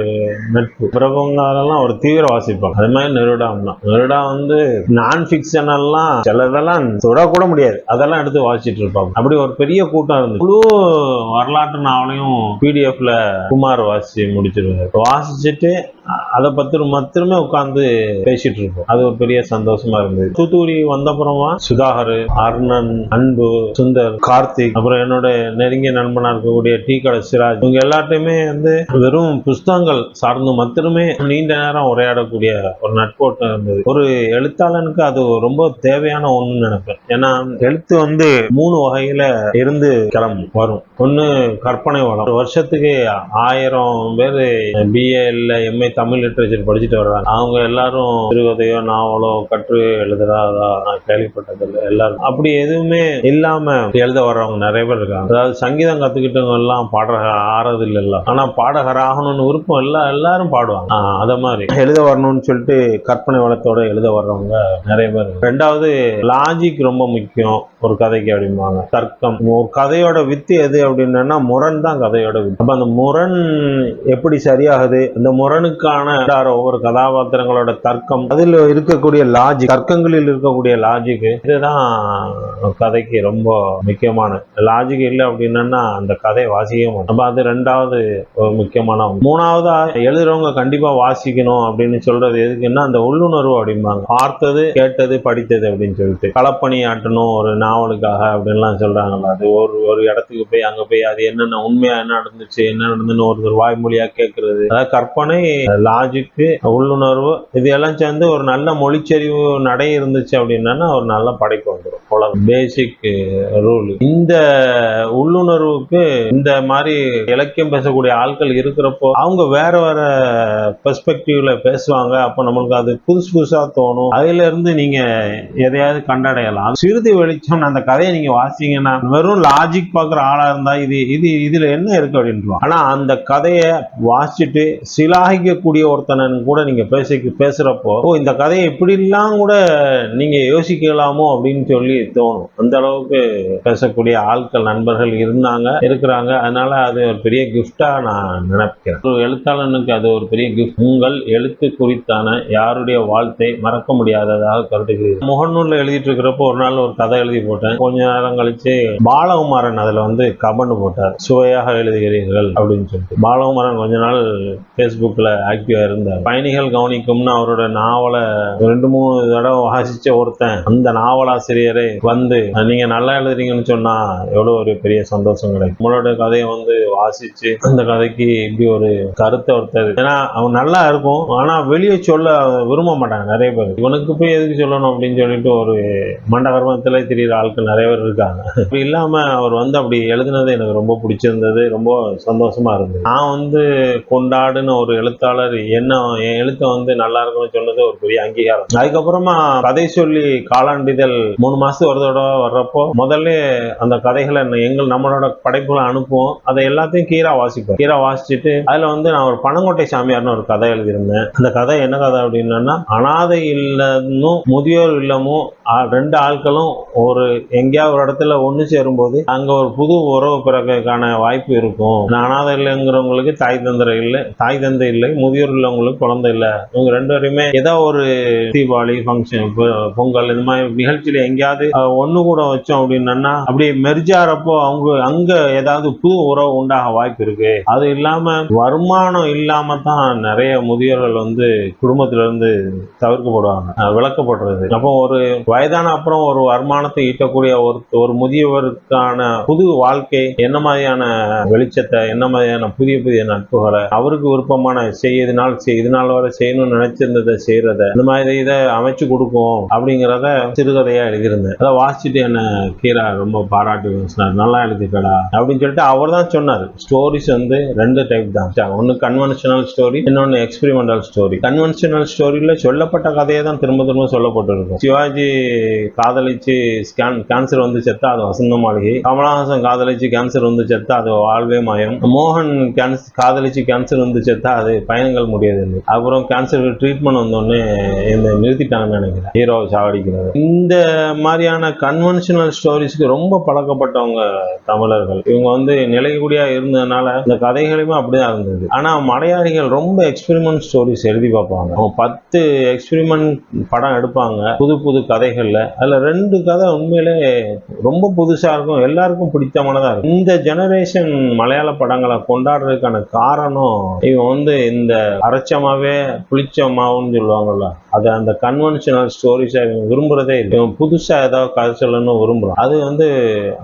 நட்பு. பிரபுங்காரெல்லாம் ஒரு தீவிர வாசிப்பாங்க. அது மாதிரி நெருடா நான் ஃபிக்ஷன் எல்லாம் சிலதெல்லாம் தொடக்கூட முடியாது, அதெல்லாம் எடுத்து வாசிச்சுட்டு இருப்பாங்க. அப்படி ஒரு பெரிய கூட்டம் இருந்து முழு வரலாற்று நாவலையும் பிடிஎஃப்ல குமார் வாசிச்சு முடிச்சிருவாரு. வாசிச்சுட்டு அதை பத்தி மாத்திரமே உட்கார்ந்து பேசிட்டு இருப்போம். அது ஒரு பெரிய சந்தோஷமா இருந்தது. தூத்துக்குடி வந்தப்புறமா சுதாகர், அருணன், அன்பு, சுந்தர், கார்த்திக், அப்புறம் என்னோட நெருங்கிய நண்பனா இருக்கக்கூடிய டீ கடை சிராஜ், இவங்க எல்லாத்தையுமே வெறும் புஸ்தகங்கள் சார்ந்து மாத்திரமே நீண்ட நேரம் உரையாடக்கூடிய ஒரு நட்போட்டம் இருந்தது. ஒரு எழுத்தாளனுக்கு அது ரொம்ப தேவையான ஒண்ணுன்னு நினைப்பேன். ஏன்னா எழுத்து 3 வகையில இருந்து வரும். ஒண்ணு கற்பனை வளம். ஒரு வருஷத்துக்கு 1000 பேர் பிஏ இல்ல எம்ஏ தமிழ் லிட்டரேச்சர் படிச்சுட்டு வர்றாங்க. அவங்க எல்லாரும் சிறுகதையோ நாவலோ கற்று எழுதுறதா நான் கேள்விப்பட்டதில்லை. எல்லாரும் அப்படி எதுவுமே இல்லாம எழுத வர்றவங்க நிறைய பேர் இருக்காங்க. அதாவது சங்கீதம் கத்துக்கிட்டவங்க எல்லாம் பாடகர் ஆறது இல்ல, ஆனா பாடகர் ஆகணும்னு விருப்பம் எல்லாரும் பாடுவாங்க. அத மாதிரி எழுத வரணும்னு சொல்லிட்டு கற்பனை வளத்தோட எழுத வர்றவங்க நிறைய பேர். 2வது லாஜிக் ரொம்ப முக்கியம் ஒரு கதைக்கு அப்படிம்பாங்க. தர்க்கம். ஒரு கதையோட வித்து எது அப்படின்னா முரண் தான் கதையோட வித்து. அப்ப அந்த முரண் எப்படி சரியாகுது, அந்த முரணுக்கான ஒவ்வொரு கதாபாத்திரங்களோட தர்க்கம், அதில் இருக்கக்கூடிய லாஜிக், தர்க்கங்களில் இருக்கக்கூடிய லாஜிக், இதுதான் கதைக்கு ரொம்ப முக்கியமான. லாஜிக் இல்லை அப்படின்னா அந்த கதை வாசிக்க மாட்டோம். அப்ப அது 2வது முக்கியமான. 3வது எழுதுறவங்க கண்டிப்பா வாசிக்கணும் அப்படின்னு சொல்றது எதுக்குன்னா அந்த உள்ளுணர்வு அப்படிம்பாங்க. பார்த்தது, கேட்டது, படித்தது அப்படின்னு சொல்லிட்டு களப்பணி ஆட்டணும் ஒரு நாவலுக்காக அப்படின்லாம் சொல்றாங்கல்ல. அது ஒரு இடத்துக்கு போய் அங்க போய் அது என்னென்ன உண்மையா என்ன நடந்துச்சு, என்ன நடந்துன்னு ஒருத்தர் வாய்மொழியா கேட்கறது, அதாவது கற்பனை, லாஜிக்கு, உள்ளுணர்வு, இது எல்லாம் சேர்ந்து ஒரு நல்ல மொழிச்செறிவு நடை இருந்துச்சு அப்படின்னா ஒரு நல்ல படைப்பு வந்துடும். பேசிக் ரூல். இந்த உள்ளுணர்வுக்கு இந்த மாதிரி இலக்கியம் பேசக்கூடிய ஆட்கள் இருக்கிறப்போ அவங்க வேற வேற பெர்ஸ்பெக்டிவ்ல பேசுவாங்க. அப்ப நம்மளுக்கு அது புதுசா தோணும். அதுல இருந்து நீங்க எதையாவது கண்டடையலாம். சிறுதி வெளிச்சம் அந்த கதையை நீங்க வாசிங்கன்னா வெறும் லாஜிக் பாக்குற ஆளா இருந்தா இதுல என்ன இருக்கு அப்படின்னு. ஆனா அந்த கதையை வாசிச்சுட்டு சிலாகிக்கக்கூடிய ஒருத்தனன் கூட நீங்க பேசுறப்போ இந்த கதையை இப்படி எல்லாம் கூட நீங்க யோசிக்கலாமோ அப்படின்னு சொல்லி தோணும். அந்த அளவுக்கு பேசக்கூடிய ஆட்கள் நண்பர்கள் இருக்கிறாங்க. அதனால அது ஒரு பெரிய கிஃப்டா நான் நினைக்கிறேன். ஒரு எழுத்தாளனுக்கு அது ஒரு பெரிய கிஃப்ட். உங்கள் எழுத்து குறித்தான யாருடைய வாழ்த்தை மறக்க முடியாததாக கருதுகிறீர்கள்? முகநூல்ல எழுதிட்டு இருக்கிறப்போ ஒரு நாள் ஒரு கதை எழுதி போட்டேன். கொஞ்ச நேரம் கழிச்சு பாலகுமாரன் அதுல கமெண்ட் போட்டார், சுவையாக எழுதுகிறீர்கள் அப்படின்னு சொல்லிட்டு. பாலகுமாரன் கொஞ்ச நாள் Facebookல ஆக்டிவா இருந்தார். பயணிகள் கவனிக்கும்னு அவரோட நாவலை 2-3 தடவை வாசிச்ச ஒருத்தன் அந்த நாவலாசிரியரை வந்து நீங்க நல்லா எழுதுறீங்கன்னு சொன்னா எவ்வளவு ஒரு பெரிய சந்தோஷம் கிடைக்கும். நம்மளோட கதையை வந்து வாசிச்சு அந்த கதைக்கு இப்படி ஒரு கருத்தை ஒருத்தர், ஏன்னா அவன் நல்லா இருக்கும் ஆனா வெளியே சொல்ல விரும்ப மாட்டாங்க நிறைய பேர். இவனுக்கு போய் எதுக்கு சொல்லணும் அப்படின்னு சொல்லிட்டு ஒரு மண்டகர்மத்துல திரியிற ஆட்கள் நிறைய பேர் இருக்காங்க. அப்படி இல்லாம அவர் வந்து அப்படி எழுதுனது எனக்கு ரொம்ப பிடிச்சிருந்தது, ரொம்ப சந்தோஷமா இருந்தது. நான் வந்து கொண்டாடுன்னு ஒரு எழுத்தாளர் என் எழுத்தை வந்து நல்லா இருக்கும்னு சொன்னது ஒரு பெரிய அங்கீகாரம். அதுக்கப்புறமா கதை சொல்லி காலாண்டிதழ் 3 மாசத்துக்கு ஒரு தடவை வர்றப்போ முதல்ல அந்த கதைகளை நம்மளோட படைப்புகளை அனுப்புவோம். அதை எல்லாத்தையும் கீரா வாசிப்பேன். கீரா வாசிச்சுட்டு அதுல வந்து நான் ஒரு பனங்கோட்டை சாமியார்னு ஒரு கதை எழுதியிருந்தேன். அந்த கதை என்ன கதை அப்படின்னா, அனாதை இல்லமும் முதியோர் இல்லமும் 2 ஆட்களும் ஒரு எங்கேயாவது ஒரு இடத்துல ஒண்ணு சேரும்போது அங்க ஒரு புது உறவு பிறக்கான வாய்ப்பு இருக்கும். அனாதை இல்லைங்கிறவங்களுக்கு தாய் தந்தை இல்லை, முதியோர் இல்லவங்களுக்கு குழந்தை இல்லை. இவங்க 2 பேருமே ஏதோ ஒரு தீபாவளி ஃபங்க்ஷன், பொங்கல், இந்த மாதிரி நிகழ்ச்சியில எங்கேயாவது ஒண்ணு கூட வச்சோம் அப்படின்னா அப்படியே மெர்ஜாரப்போ அங்க ஏதாவது புது உறவு உண்டாக வாய்ப்பு இருக்கு. அது இல்லாம வருமானம் இல்லாம தான் நிறைய முதியோர்கள் வந்து குடும்பத்துல இருந்து தவிர்க்கப்படுவாங்க, விளக்கப்படுறது. அப்போ ஒரு வயதான அப்புறம் ஒரு வருமானத்தை ஈட்டக்கூடிய ஒரு முதியவருக்கான புது வாழ்க்கை என்ன மாதிரியான வெளிச்சத்தை, என்ன மாதிரியான புதிய நட்புகளை, அவருக்கு விருப்பமான இதனால் வரை செய்யணும்னு நினைச்சிருந்ததை செய்யறத, இந்த மாதிரி இதை அமைச்சு கொடுக்கும் அப்படிங்கிறத சிறுகதையா எழுதியிருந்தேன். அதை வாசிச்சுட்டு என்ன கீரா ரொம்ப பாராட்டி சொன்னார், நல்லா எழுதிக்கடா அப்படின்னு சொல்லிட்டு. அவர் தான் சொன்னார், ஸ்டோரிஸ் வந்து 2 டைப் தான், ஒன்னு கன்வென்ஷனல் ஸ்டோரி, இன்னொன்னு எக்ஸ்பெரிமெண்டல் ஸ்டோரி. கன்வென்ஷனல் ஸ்டோரியில சொல்லப்பட்ட கதையை தான் திரும்ப சொல்லப்பட்டிருக்கும். சிவாஜி காதலிச்சு கேன்சர் வந்து செத்தா அது வசந்த மாளிகை, கமலஹாசன் காதலிச்சு கேன்சர் வந்து செத்தா அது வாழ்வே மாயம், மோகன் காதலிச்சு கேன்சர் வந்து செத்தா அது பயணங்கள் முடியாது. அப்புறம் கேன்சர் ட்ரீட்மெண்ட் வந்தோடனே இந்த நிறுத்திட்டாங்கன்னு நினைக்கிறேன், ஹீரோவை சாவடிக்கிறது. இந்த மாதிரியான கன்வென்ஷனல் ஸ்டோரிஸ்க்கு ரொம்ப பழக்கப்பட்டவங்க தமிழர்கள். இவங்க வந்து நிலைக்கூடியா இருந்ததுனால இந்த கதைகளுமே அப்படிதான் இருந்தது. ஆனா மலையாளிகள் ரொம்ப எக்ஸ்பெரிமெண்ட் ஸ்டோரிஸ் எழுதி பார்ப்பாங்க. அவங்க 10 எக்ஸ்பெரிமெண்ட் படம் எடுப்பாங்க புது கதைகள்ல. அதுல 2 கதை உண்மையிலே ரொம்ப புதுசா இருக்கும், எல்லாருக்கும் பிடித்தமானதா இருக்கும். இந்த ஜெனரேஷன் மலையாள படங்களை கொண்டாடுறதுக்கான காரணம், இவன் வந்து இந்த அரைச்சமாவே புளிச்சமாவுன்னு சொல்லுவாங்கல்ல, அது அந்த கன்வென்ஷனல் ஸ்டோரிஸை விரும்புறதே இல்லை. இவன் புதுசா ஏதாவது கதை சொல்லணும்னு விரும்புறான். அது வந்து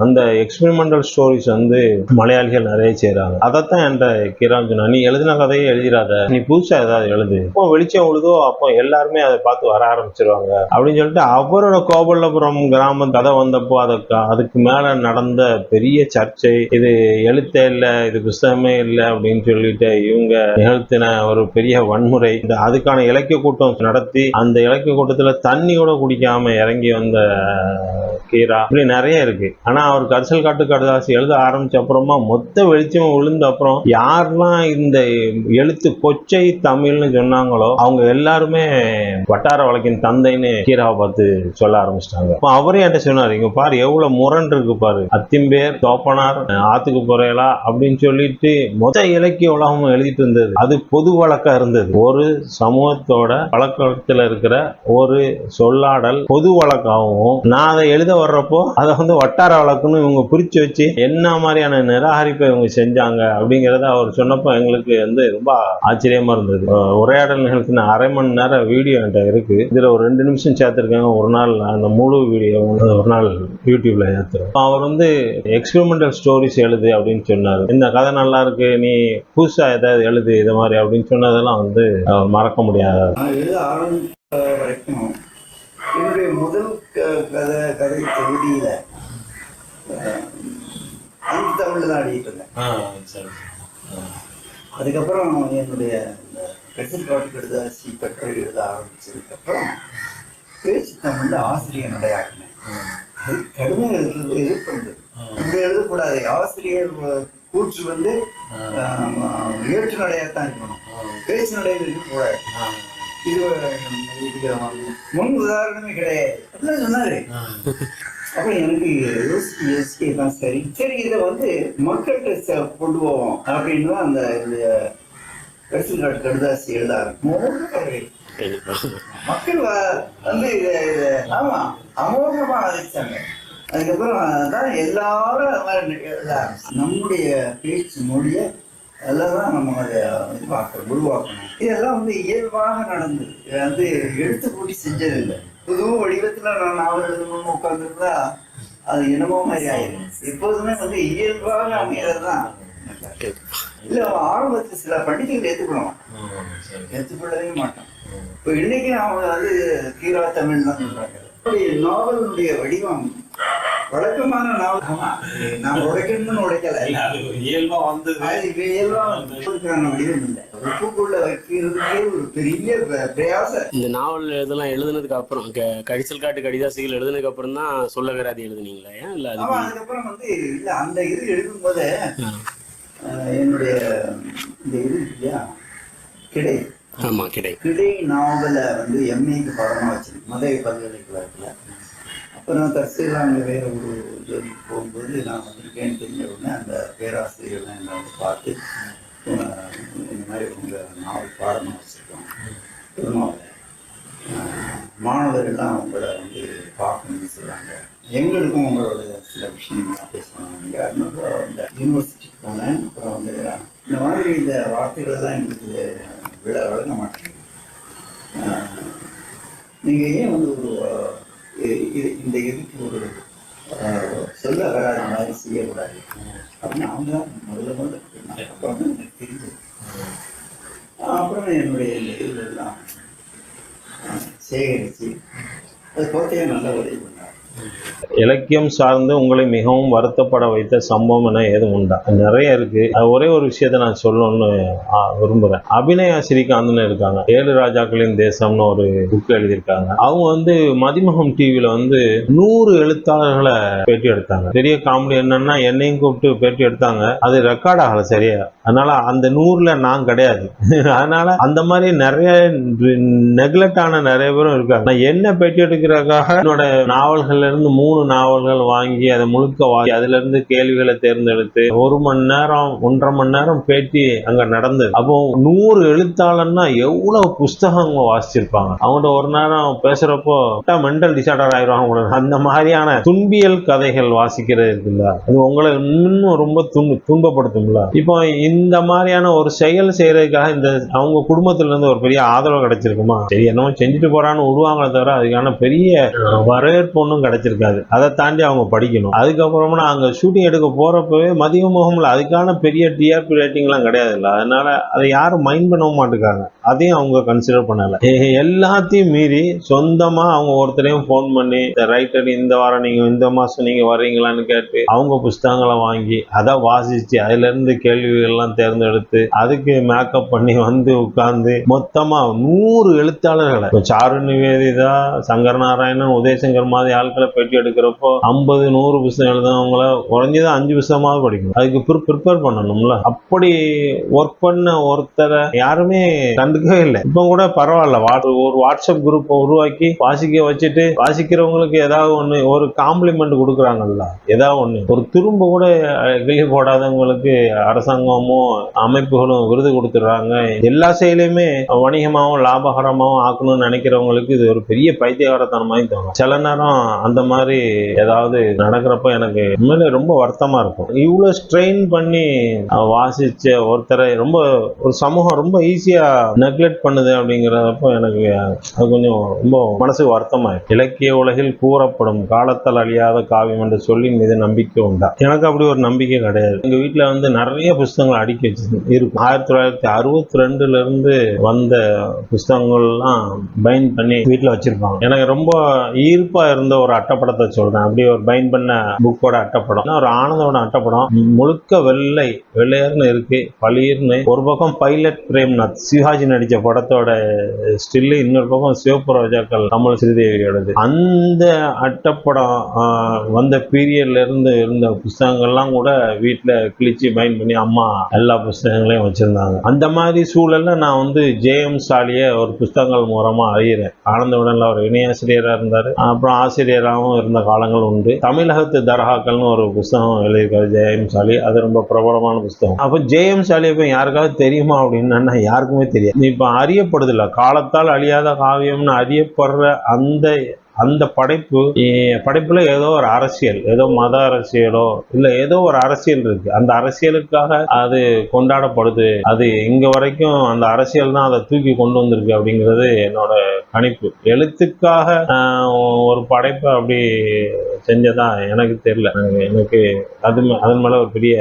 அந்த எக்ஸ்பெரிமெண்டல் ஸ்டோரிஸ் வந்து மலையாளிகள் நிறைய செய்யறாங்க. அதைத்தான் என்ற கிராம் சொன்னா, நீ எழுதின கதையை எழுதிடாத, நீ புதுசா ஏதாவது எழுது. இப்போ வெளிச்சம் உழுதோ அப்போ எல்லாருமே அதை பார்த்து வர ஆரம்பிச்சிருவாங்க அப்படின்னு சொல்லிட்டு அவரோட கோபல்லபுரம் கிராம கதை வந்தப்போ அதுக்கு மேல நடந்த பெரிய சர்ச்சை, இது எழுத்தே இல்லை, இது புஸ்தகமே இல்லை அப்படின்னு சொல்லிட்டு இவங்க நிகழ்த்தின ஒரு பெரிய வன்முறை. அதுக்கான இலக்கிய கூட்டம் நடத்தி அந்த இலக்கிய கூட்டத்துல தண்ணி கூட குடிக்காம இறங்கி வந்த கீரா, இப்படி நிறைய இருக்கு. ஆனா அவர் கரிசல் காட்டு கடுதாசி எழுத ஆரம்பிச்ச அப்புறமா மொத்த வெளிச்சம் விழுந்த அப்புறம் யாரெல்லாம் இந்த எழுத்து கொச்சை தமிழ்னு சொன்னாங்களோ அவங்க எல்லாருமே வட்டார வழக்கின் தந்தைன்னு கீராவை பார்த்து சொல்ல ஆரம்பிச்சிட்டாங்க. அவரே என்கிட்ட சொன்னாரு, இங்க பாரு எவ்வளவு முரண் இருக்கு பாரு, அத்திம்பேர் தோப்பனார் ஆத்துக்கு போறேலா அப்படின்னு சொல்லிட்டு மொத்த இலக்கிய உலகமும் எழுதிட்டு இருந்தது. அது பொது வழக்கா இருந்தது. ஒரு சமூகத்தோட வழக்கத்துல இருக்கிற ஒரு சொல்லாடல் பொது வழக்காகவும், நான் அதை எழுத வர்றப்போ அதை வந்து வட்டார வழக்குன்னு இவங்க பிரிச்சு வச்சு என்ன மாதிரியான நிராகரிப்பை இவங்க செஞ்சாங்க அப்படிங்கிறத அவர் சொன்னப்போ எங்களுக்கு வந்து ரொம்ப ஆச்சரியமா இருந்தது. உரையாடல் நிகழ்த்தின 1/2 மணி நேரம் வீடியோ என்கிட்ட இருக்கு. இதுல ஒரு 2 நிமிஷம் சேர்த்திருக்காங்க. ஒரு நாள் அந்த முழு வீடியோ ஒரு நாள் யூடியூப்ல ஏற்றுறோம். அவர் வந்து எக்ஸ்பெரிமெண்டல் ஸ்டோரிஸ் எழுது அப்படின்னு சொன்னாரு. இந்த கதை நல்லா இருக்கு, நீ புதுசா ஏதாவது எழுது இது மாதிரி அப்படின்னு சொன்னதெல்லாம் வந்து மறக்க முடியாது. என்னுடைய முதல் கதை தொகுதியில அந்த தமிழ்ல தான் அடிக்கிட்டு இருந்தேன். அதுக்கப்புறம் என்னுடைய கரிசல் காட்டு கடுதாசி கட்டுரை எழுத ஆரம்பிச்சதுக்கப்புறம் பேச்சு தமிழ்ல ஆசிரியர் நடையாக்கினேன். அது கடுமையாக எதிர்ப்பு, இப்படி எழுதக்கூடாது, ஆசிரியர் கூற்று வந்து ஏற்று நடையாத்தான் இருக்கணும், பேச்சு நடையில் இருக்கக்கூடாது. இது முன் உதாரணமே கிடையாது அப்படின்னு சொன்னாரு. அப்ப எனக்கு யோசிக்க தான் சரி இதை வந்து மக்கள்கிட்ட கொண்டு போவோம் அப்படின்னு தான் அந்த கரிசல் காட்டு கடுதாசி எழுத ஆரம்பிக்கும். மக்கள் வந்து ஆமா அமோகமா ஆதரிச்சாங்க. அதுக்கப்புறம் தான் எல்லாரும் அது மாதிரி எழுத ஆரம்பிச்சு. நம்முடைய பேச்சு மொழிய அதெல்லாம் தான் நம்ம அதை உருவாக்கணும். இதெல்லாம் வந்து இயல்பாக நடந்தது. இதை வந்து எழுத்து கூட்டி செஞ்சதில்லை. புது வடிவத்தில் நான் நாவல் எழுதணும்னு உட்காந்துருந்தா அது என்னமோ மாதிரி ஆயிடும். எப்போதுமே வந்து இயல்பாக அமையறதுதான். இல்லை ஆரம்பத்தில் சில பண்டிகைகள் ஏற்றுக்கணும், ஏற்றுக்கொள்ளவே மாட்டோம். இப்போ இன்னைக்கு அவங்க வந்து கீரா தமிழ் தான் சொல்றாங்க. நாவலுடைய வடிவம் வழக்கமான நாவல் நான் உடைக்கணும்னு உடைக்கல, இயல்பா வந்து வடிவம் இல்லை. உப்புக்குள்ள வைக்கிறதுக்கே ஒரு பெரிய பிரயாசம். இந்த நாவல் இதெல்லாம் எழுதுனதுக்கு அப்புறம் கடிசல் காட்டு கடிதாசிகள் எழுதுனதுக்கு அப்புறம் தான் சொல்லகராதி எழுதுனீங்களா? ஏன் இல்லை அதுக்கப்புறம் வந்து இல்லை அந்த இது எழுதும் போது என்னுடைய இந்த இது இல்லையா கிடை, ஆமா கிடை நாவலை வந்து எம்ஏக்கு பாடமாக வச்சிருக்கேன் மதுரை பல்கலைக்கழகத்தில். அப்புறம் தற்செயலாக அங்கே வேற ஒரு ஜோதிக்கு போகும்போது நான் வந்திருக்கேன்னு தெரிஞ்ச உடனே அந்த பேராசிரியர்லாம் என்னை வந்து பார்த்து இந்த மாதிரி உங்கள் நாவல் பாடமாக வச்சுருக்கோம் திருமாவளை, மாணவர்கள்லாம் உங்களை வந்து பார்க்கணும்னு சொல்கிறாங்க, எங்களுக்கும் உங்களோட சில விஷயங்கள்லாம் பேசுவாங்க. அந்த யூனிவர்சிட்டிக்கு போனேன். அப்புறம் வந்து இந்த மாதிரி இந்த வார்த்தைகளெல்லாம் எங்களுக்கு வழங்க மாட்டேங்குது. நீங்கள் ஏன் வந்து ஒரு இந்த இதுக்கு ஒரு சொல்ல வராத மாதிரி செய்யக்கூடாது அப்படின்னு அவங்க தான் முதல்ல அப்புறம் வந்து எனக்கு தெரிஞ்சது. அப்புறம் என்னுடைய இந்த இதெல்லாம் சேகரித்து அது கோட்டையை நல்லா உதவி பண்ணார். இலக்கியம் சார்ந்து உங்களை மிகவும் வருத்தப்பட வைத்த சம்பவம் என ஏதும் உண்டா? நிறைய இருக்கு. ஒரே ஒரு விஷயத்த நான் சொல்லணும்னு விரும்புறேன். அபிநயா ஸ்ரீகாந்த்னு இருக்காங்க, 7 ராஜாக்களின் தேசம்னு ஒரு புக் எழுதியிருக்காங்க. அவங்க வந்து மதிமுகம் டிவியில வந்து 100 எழுத்தாளர்களை பேட்டி எடுத்தாங்க. பெரிய காமெடி என்னன்னா என்னையும் கூப்பிட்டு பேட்டி எடுத்தாங்க. அது ரெக்கார்ட் ஆகல சரியா, அதனால அந்த 100ல நான் கிடையாது. அதனால அந்த மாதிரி நிறைய நெக்லெக்ட் ஆன நிறைய பேரும் இருக்காங்க. நான் என்ன பேட்டி எடுக்கிறதுக்காக என்னோட நாவல்கள் இருந்து 3 நாவல்கள் வாங்கி அதை முழுக்க வாங்கி அதுல இருந்து கேள்விகளை தேர்ந்தெடுத்து 1 மணி நேரம் 1.5 மணி நேரம் பேட்டி அங்க நடந்தது. அப்போ 100 எழுத்தாளர்னா எவ்வளவு புஸ்தகங்க வாசிச்சிருப்பாங்க. அவங்கள்ட்ட ஒரு நேரம் பேசுறப்போ மென்டல் டிசார்டர் ஆயிடுவாங்க. அந்த மாதிரியான துன்பியல் கதைகள் வாசிக்கிறது இருக்குல்ல, அது உங்களை இன்னும் ரொம்ப துன்பப்படுத்தும்ல. இப்போ இந்த மாதிரியான ஒரு செயல் செய்யறதுக்காக இந்த அவங்க குடும்பத்துல இருந்து ஒரு பெரிய ஆதரவு கிடைச்சிருக்குமா? சரி என்னமோ செஞ்சுட்டு போறான்னு விடுவாங்களே தவிர அதுக்கான பெரிய வரவேற்பு ஒன்றும் கிடைச்சிருக்காது. அதை தாண்டி அவங்க படிக்கணும். அதுக்கப்புறமா அங்கே ஷூட்டிங் எடுக்க போறப்பவே மதிய முகம்ல அதுக்கான பெரிய டிஆர்பி ரேட்டிங்லாம் கிடையாது இல்லை. அதனால அதை யாரும் மைண்ட் பண்ணவும் மாட்டேங்காங்க. அதையும் அவங்க கன்சிடர் பண்ணல. எல்லாத்தையும் மீறி சொந்தமா அவங்க ஒருத்தரையும் ஃபோன் பண்ணி ரைட்டர் இந்த வாரம் நீங்க இந்த மாசம் நீங்க வர்றீங்களான்னு கேட்டு அவங்க புஸ்தகங்களை வாங்கி அதை வாசிச்சு அதுல இருந்து கேள்விகள்லாம் தேர்ந்தெடுத்து அதுக்கு மேக்கப் பண்ணி வந்து உட்கார்ந்து மொத்தமா 100 எழுத்தாளர்களை சாரு நிவேதிதா, சங்கர் நாராயணன், உதயசங்கர் மாதிரி ஆட்களை பேட்டி எடுக்கிறப்போ 50-100 புத்தகம் எழுதுனவங்கள குறைஞ்சது 5 புத்தகமாவது படிக்கணும். அதுக்கு ப்ரிப்பேர் பண்ணணும்ல. அப்படி ஒர்க் பண்ண ஒருத்தரை யாருமே கண்டுக்கவே இல்லை. இப்போ கூட பரவாயில்ல, ஒரு வாட்ஸ்அப் குரூப் உருவாக்கி வாசிக்க வச்சுட்டு வாசிக்கிறவங்களுக்கு ஏதாவது ஒண்ணு ஒரு காம்ப்ளிமெண்ட் கொடுக்குறாங்கல்ல, ஏதாவது ஒண்ணு ஒரு திரும்ப கூட கிளி போடாதவங்களுக்கு அரசாங்கமும் அமைப்புகளும் விருது கொடுத்துடுறாங்க. எல்லா செயலையுமே வணிகமாகவும் லாபகரமாகவும் ஆக்கணும்னு நினைக்கிறவங்களுக்கு இது ஒரு பெரிய பைத்தியகாரத்தனமாய் தோணும். சில நேரம் அந்த மாதிரி ஏதாவது நடக்கிறப்ப எனக்கு உண்மையிலே ரொம்ப வருத்தமா இருக்கும். இவ்வளவு ஸ்ட்ரெயின் பண்ணி வாசிச்ச ஒருத்தரை ரொம்ப ஒரு சமூகம் ரொம்ப ஈஸியா நெக்லெக்ட் பண்ணுது அப்படிங்கிறப்போ எனக்கு அது கொஞ்சம் ரொம்ப மனசுக்கு வருத்தமாயிருக்கு. இலக்கிய உலகில் கூறப்படும் காலத்தால் அழியாத காவியம் என்று சொல்லி மீது நம்பிக்கை உண்டா? எனக்கு அப்படி ஒரு நம்பிக்கை கிடையாது. எங்க வீட்டுல வந்து நிறைய புஸ்தகங்கள் அடுக்கி வச்சு இருக்கும். 1962 இருந்து வந்த புஸ்தகங்கள்லாம் பைண்ட் பண்ணி வீட்டுல வச்சிருப்பாங்க. எனக்கு ரொம்ப ஈர்ப்பா இருந்த ஒரு அட்டைப்படத்தை சொல்றேன். அப்படியே ஒரு பைண்ட் பண்ண புக்கோட அட்டைப்படம், ஒரு ஆனந்தோட அட்டைப்படம், முழுக்க வெள்ளையர்னு இருக்கு, பளிர்னு. ஒரு பக்கம் பைலட் பிரேம்நாத் சிவாஜி நடிச்ச படத்தோட ஸ்டில்லு, இன்னொரு பக்கம் சிவப்பு ரோஜாக்கள் கமல் ஸ்ரீதேவியோடது. அந்த அட்டைப்படம் வந்த பீரியட்ல இருந்து இருந்த புஸ்தகங்கள்லாம் கூட வீட்டுல கிழிச்சு பைண்ட் பண்ணி அம்மா எல்லா புஸ்தகங்களையும் வச்சிருந்தாங்க. அந்த மாதிரி சூழல்ல நான் வந்து ஜேஎம் சாலிய ஒரு புஸ்தகங்கள் மூலமா அறிகிறேன். ஆனந்தவுடன்ல ஒரு இணையாசிரியராக இருந்தாரு, அப்புறம் ஆசிரியராகவும் இருந்த காலங்கள் உண்டு. தமிழகத்து தர்காக்கள்னு ஒரு புஸ்தகம் எழுதியிருக்காரு ஜேஎம் சாலி. அது ரொம்ப பிரபலமான புஸ்தகம். அப்போ ஜேஎம் சாலி இப்போ யாருக்காவது தெரியுமா அப்படின்னு யாருக்குமே தெரியாது. இப்போ அறியப்படுதில்ல, காலத்தால் அழியாத காவியம்னு அறியப்படுற அந்த அந்த படைப்புல ஏதோ ஒரு அரசியல், ஏதோ மத அரசியலோ இல்ல ஏதோ ஒரு அரசியல் இருக்கு. அந்த அரசியலுக்காக அது கொண்டாடப்படுது, அது இங்க வரைக்கும் அந்த அரசியல் தான் அதை தூக்கி கொண்டு வந்திருக்கு அப்படிங்கிறது என்னோட கணிப்பு. எழுத்துக்காக ஒரு படைப்பை அப்படி செஞ்சதா எனக்கு தெரியல. எனக்கு அதன் மேல ஒரு பெரிய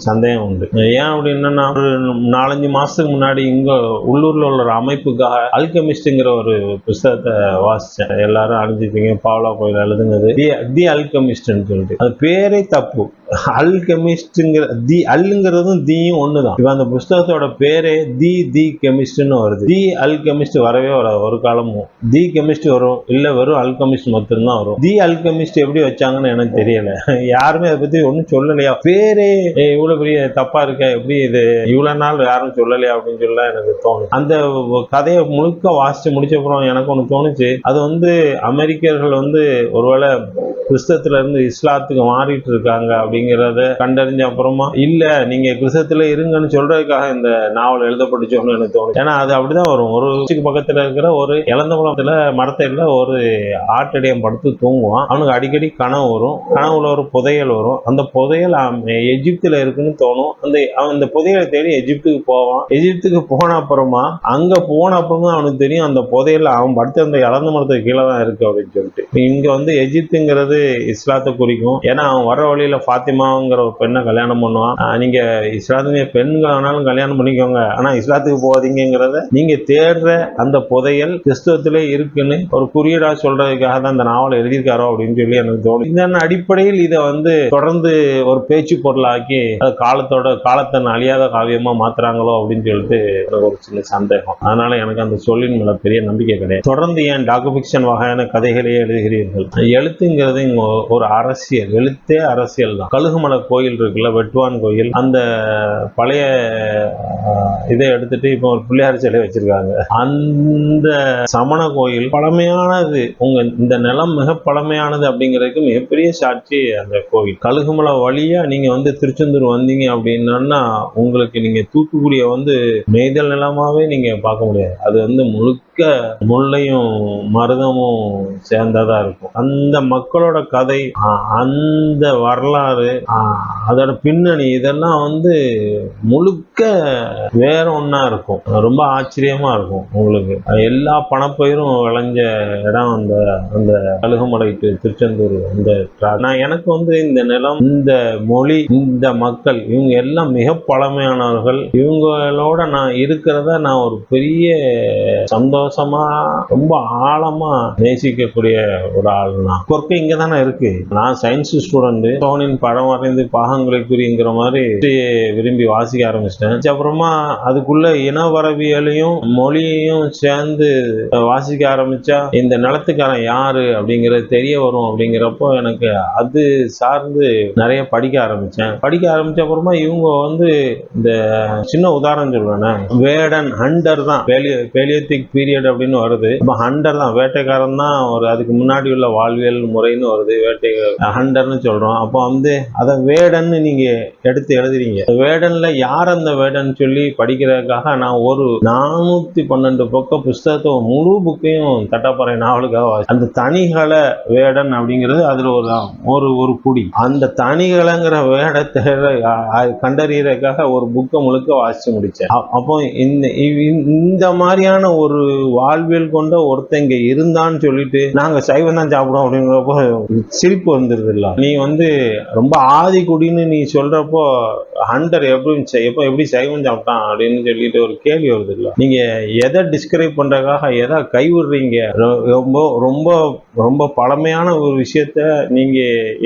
சந்தேகம் உண்டு. ஏன் அப்படின்னா, ஒரு 4-5 மாசத்துக்கு முன்னாடி இங்க உள்ளூர்ல உள்ள ஒரு அமைப்புக்காக அல்கெமிஸ்ட்ங்கிற ஒரு புஸ்தகத்தை வாசிச்சேன். எல்லாரும் அழிஞ்சிருப்பீங்க, பாவ்லா கோயில் எழுதுனது தி அல்கெமிஸ்ட்னு சொல்லிட்டு. அது பேரே தப்பு. அல்கெமிஸ்ட்ங்கிற அல்லுங்கிறதும் தீயும் ஒண்ணுதான். இப்ப அந்த புஸ்தகத்தோட பேரே தி கெமிஸ்ட்னு வருது. தி அல்கெமிஸ்ட் வரவே வராது ஒரு காலமும். தி கெமிஸ்ட் வரும், இல்ல வெறும் அல்கெமிஸ்ட் மட்டும்தான் வரும். தி அல்கெமிஸ்ட் எப்படி வச்சாங்கன்னு எனக்கு தெரியல. யாருமே அதை பத்தி ஒன்றும் சொல்லலையா, பேரே இவ்வளவு பெரிய தப்பா இருக்க, எப்படி இது இவ்வளவு நாள் யாரும் சொல்லலையா அப்படின்னு சொல்ல எனக்கு தோணும். அந்த கதையை முழுக்க வாசிச்சு முடிச்சப்புறம் எனக்கு ஒண்ணு தோணுச்சு, அது அமெரிக்கர்கள் ஒருவேளை கிறிஸ்தவத்துல இருந்து இஸ்லாத்துக்கு மாறிட்டு இருக்காங்க அப்படிங்கிறத கண்டறிஞ்ச அப்புறமா இல்ல நீங்க கிறிஸ்தவத்துல இருங்கன்னு சொல்றதுக்காக இந்த நாவல் எழுதப்பட்டுச்சோன்னு எனக்கு தோணும். ஏன்னா அது அப்படிதான் வரும். ஒரு பக்கத்துல இருக்கிற ஒரு இளந்த குளத்துல மரத்தையில ஒரு ஆட்டடியம் படுத்து தூங்குவான். அவனுக்கு அடிக்கடி கனவு வரும். கனவுல ஒரு புதையல் வரும். அந்த புதையல் எஜிப்துல இருக்குன்னு தோணும். அவன் இந்த புதையலை தேடி எஜிப்துக்கு போவான். எஜிப்துக்கு போன அப்புறமா அவனுக்கு தெரியும் அந்த புதையல் அவன் படுத்த அந்த இளந்த மரத்துக்கு கீழே தான் இருக்கு அப்படின்னு சொல்லிட்டு. இங்க எஜிப்துங்கிறது இஸ்லாத்தை குறிக்கும். ஏன்னா அவன் வர வழியில ஃபாத்திமாங்கிற ஒரு பெண்ணை கல்யாணம் பண்ணுவான். நீங்க இஸ்லாத்துக்கு பெண்களானாலும் கல்யாணம் பண்ணிக்கோங்க, ஆனா இஸ்லாத்துக்கு போகாதீங்கிறத நீங்க தேடுற அந்த புதையல் கிறிஸ்தவத்திலே இருக்குன்னு ஒரு குறியீடா சொல்றதுக்காக தான் இந்த நாவலை எழுதியிருக்காரோ அப்படின்னு சொல்லி எனக்கு தோணும். இந்த அடிப்படையில் இதை தொடர்ந்து ஒரு பேச்சு பொருளாக்கி காலத்தை அழியாத காவியமா மாத்துறாங்களோ அப்படின்னு சொல்லிட்டு எனக்கு ஒரு சின்ன சந்தேகம். அதனால எனக்கு அந்த சொல்லின் மேல பெரிய நம்பிக்கை கிடையாது. தொடர்ந்து ஏன் டாக்கு ஃபிக்ஷன் வகையான கதைகளையே எழுதுகிறீர்கள்? எழுத்துங்கிறது ஒரு அரசியல், எழுத்தே அரசியல் தான். கழுகுமலை கோயில் இருக்குல்ல, வெட்டுவான் கோயில், அந்த பழைய இதை எடுத்துட்டு இப்போ ஒரு பிள்ளையார் சிலை வச்சிருக்காங்க. அந்த சமண கோயில் பழமையானது, இந்த நிலம் மிக பழமையானது அப்படிங்கிறதுக்கு மிகப்பெரிய சாட்சி அந்த கோயில். கழுகுமலை வழியா நீங்க திருச்செந்தூர் வந்தீங்க அப்படின்னா உங்களுக்கு நீங்க தூத்துக்குடிய நெய்தல் நிலமாவே நீங்க பார்க்க முடியாது. அது முழுக்க முல்லையும் மருதமும் சேர்ந்ததா இருக்கும். அந்த மக்களோட கதை, அந்த வரலாறு, அதோட பின்னணி, இதெல்லாம் முழுக்க வேற ஒண்ணா இருக்கும். ரொம்ப ஆச்சரியமா இருக்கும் உங்களுக்கு. எல்லா பணப்பயிரும் விளைஞ்ச இடம் அந்த கழுகுமலை திருச்செந்தூர். எனக்கு இந்த நிலம், இந்த மொழி, இந்த மக்கள், இவங்க எல்லாம் மிக பழமையானவர்கள். இவங்களோட நான் இருக்கிறத நான் ஒரு பெரிய சந்தோஷமா ரொம்ப ஆழமா நேசிக்கக்கூடிய ஒரு ஆள். நான் கொர்க்கை இங்க தானே இருக்கு. நான் சயின்ஸ் ஸ்டூடெண்ட். சோனின் படம் வரைந்து பாகங்களை குறிங்கிற மாதிரி விரும்பி வாசிக்க ஆரம்பிச்சிட்டேன். அப்புறமா அதுக்குள்ள இனவரவியலையும் மொழியையும் சேர்ந்து வாசிக்க ஆரம்பிச்சா இந்த நிலத்துக்காரன் யாரு அப்படிங்கிறது தெரிய வரும். அப்படிங்கிறப்போ எனக்கு அது சார்ந்து நிறைய படிக்க ஆரம்பிச்சேன். அப்புறமா இவங்க இந்த சின்ன உதாரணம் சொல்றேன், வேடன் ஹண்டர் தான், பேலியோதிக் பீரியட் அப்படின்னு வருது. ஹண்டர் தான், வேட்டைக்காரன் தான். அதுக்கு முன்னாடி உள்ள வாழ்வியல் முறைன்னு வருது, வேட்டை ஹண்டர்னு சொல்றோம். அப்போ அதை வேடன்னு நீங்க எடுத்து எழுதுறீங்க. வேடன்ல யார் அந்த வேடன் சொல்லி படிக்கிறதுக்காக நான் ஒரு 412 பக்க புஸ்தகத்தை முழு புக்கையும் தட்டப்பறை நாவலுக்காக அந்த தனிகளை வேடன் அப்படிங்கிறது அதுல ஒரு குடி. அந்த தனிகளைங்கிற வேடத்தை கண்டறியறதுக்காக ஒரு புக்கை முழுக்க வாசிச்சு முடிச்சேன். அப்போ இந்த மாதிரியான ஒரு வாழ்வியல் கொண்ட ஒருத்தங்க இருந்தான்னு சொல்லிட்டு நாங்க சைவம் தான் சாப்பிடுவோம் அப்படிங்கிறப்போ சிரிப்பு வந்துருது இல்ல. நீ ரொம்ப ஆதி குடின்னு நீ சொல்றப்போ ஹண்டர் எப்படி சைவம் சாப்பிட்டான் அப்படின்னு சொல்லிட்டு ஒரு கேள்வி வருது இல்ல. நீங்க எதை டிஸ்கிரைப் பண்றதுக்காக எதை கைவிடுறீங்க? ரொம்ப ரொம்ப ரொம்ப பழமையான ஒரு விஷயத்த நீங்க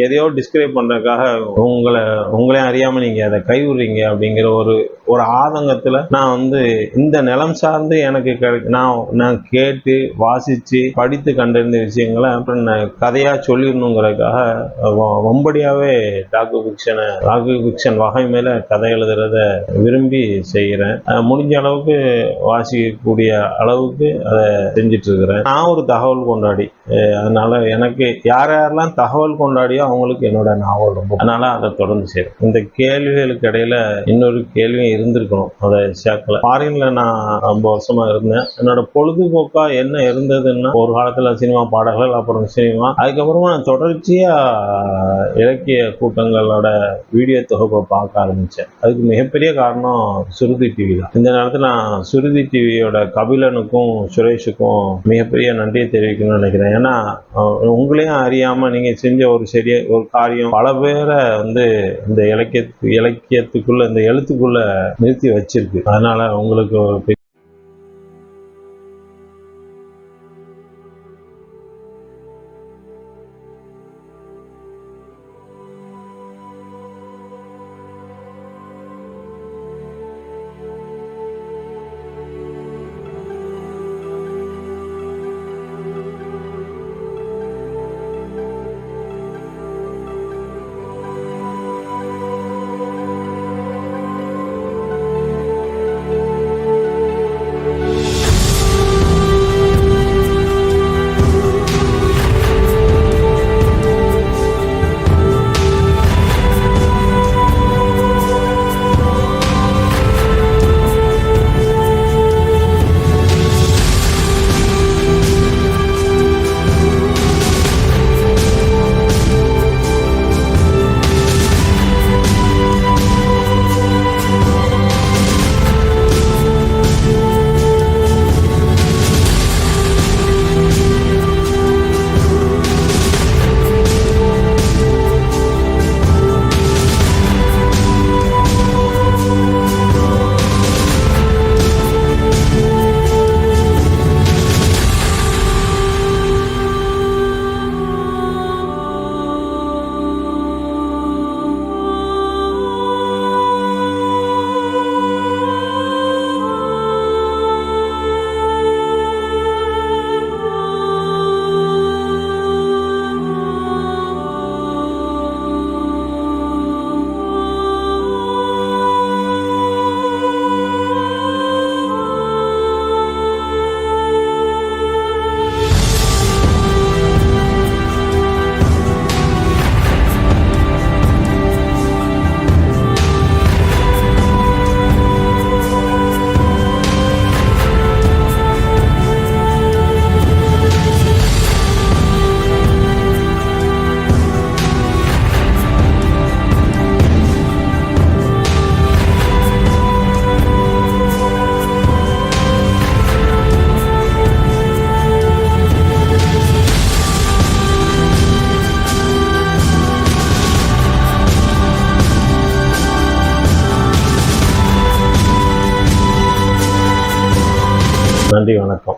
எதையோ டிஸ்கிரைப் பண்றதுக்காக உங்களையும் அறியாம நீங்க அதை கைவிடுறீங்க அப்படிங்கிற ஒரு ஆதங்கத்துல நான் இந்த நிலம் சார்ந்து எனக்கு நான் கேட்டு வாசிச்சு படித்து கண்டிருந்த விஷயங்களை அப்புறம் கதையா சொல்லிடணுங்கிறதுக்காக வம்படியாவே டாக்கு ஃபிக்ஷன் வகை மேல கதை எழுதுறத விரும்பி செய்கிறேன். முடிஞ்ச அளவுக்கு வாசிக்கக்கூடிய அளவுக்கு அதை செஞ்சிட்டு இருக்கிறேன். நான் ஒரு தகவல் கொண்டாடி, அதனால எனக்கு யாரெல்லாம் தகவல் கொண்டாடியோ அவங்களுக்கு என்னோட நாவல் ரொம்ப, அதனால அதை தொடர்ந்து செய்றேன். இந்த கேள்விகளுக்கு இடையில இன்னொரு கேள்வியும் இருந்திருக்கணும், அதை சேர்க்கல. ஃபாரின்ல நான் ரொம்ப வருஷமா இருந்தேன். என்னோட பொழுதுபோக்கா என்ன இருந்ததுன்னா, ஒரு காலத்துல சினிமா பாடல்கள், அப்புறம் சினிமா, அதுக்கப்புறமா நான் தொடர்ச்சியா இலக்கிய கூட்டங்களோட வீடியோ தொகுப்பை பார்க்க ஆரம்பிச்சேன். அதுக்கு மிகப்பெரிய காரணம் சுருதி டிவி தான். இந்த நேரத்தில் நான் சுருதி டிவியோட கபிலனுக்கும் சுரேஷுக்கும் மிகப்பெரிய நன்றியை தெரிவிக்கணும்னு நினைக்கிறேன். ஏன்னா உங்களையும் அறியாம நீங்க செஞ்ச ஒரு காரியம் பல பேரை வந்து இந்த இலக்கியத்துக்குள்ள, இந்த எழுத்துக்குள்ள நிறுத்தி வச்சிருக்கு. அதனால உங்களுக்கு ஒரு நன்றி, வணக்கம்.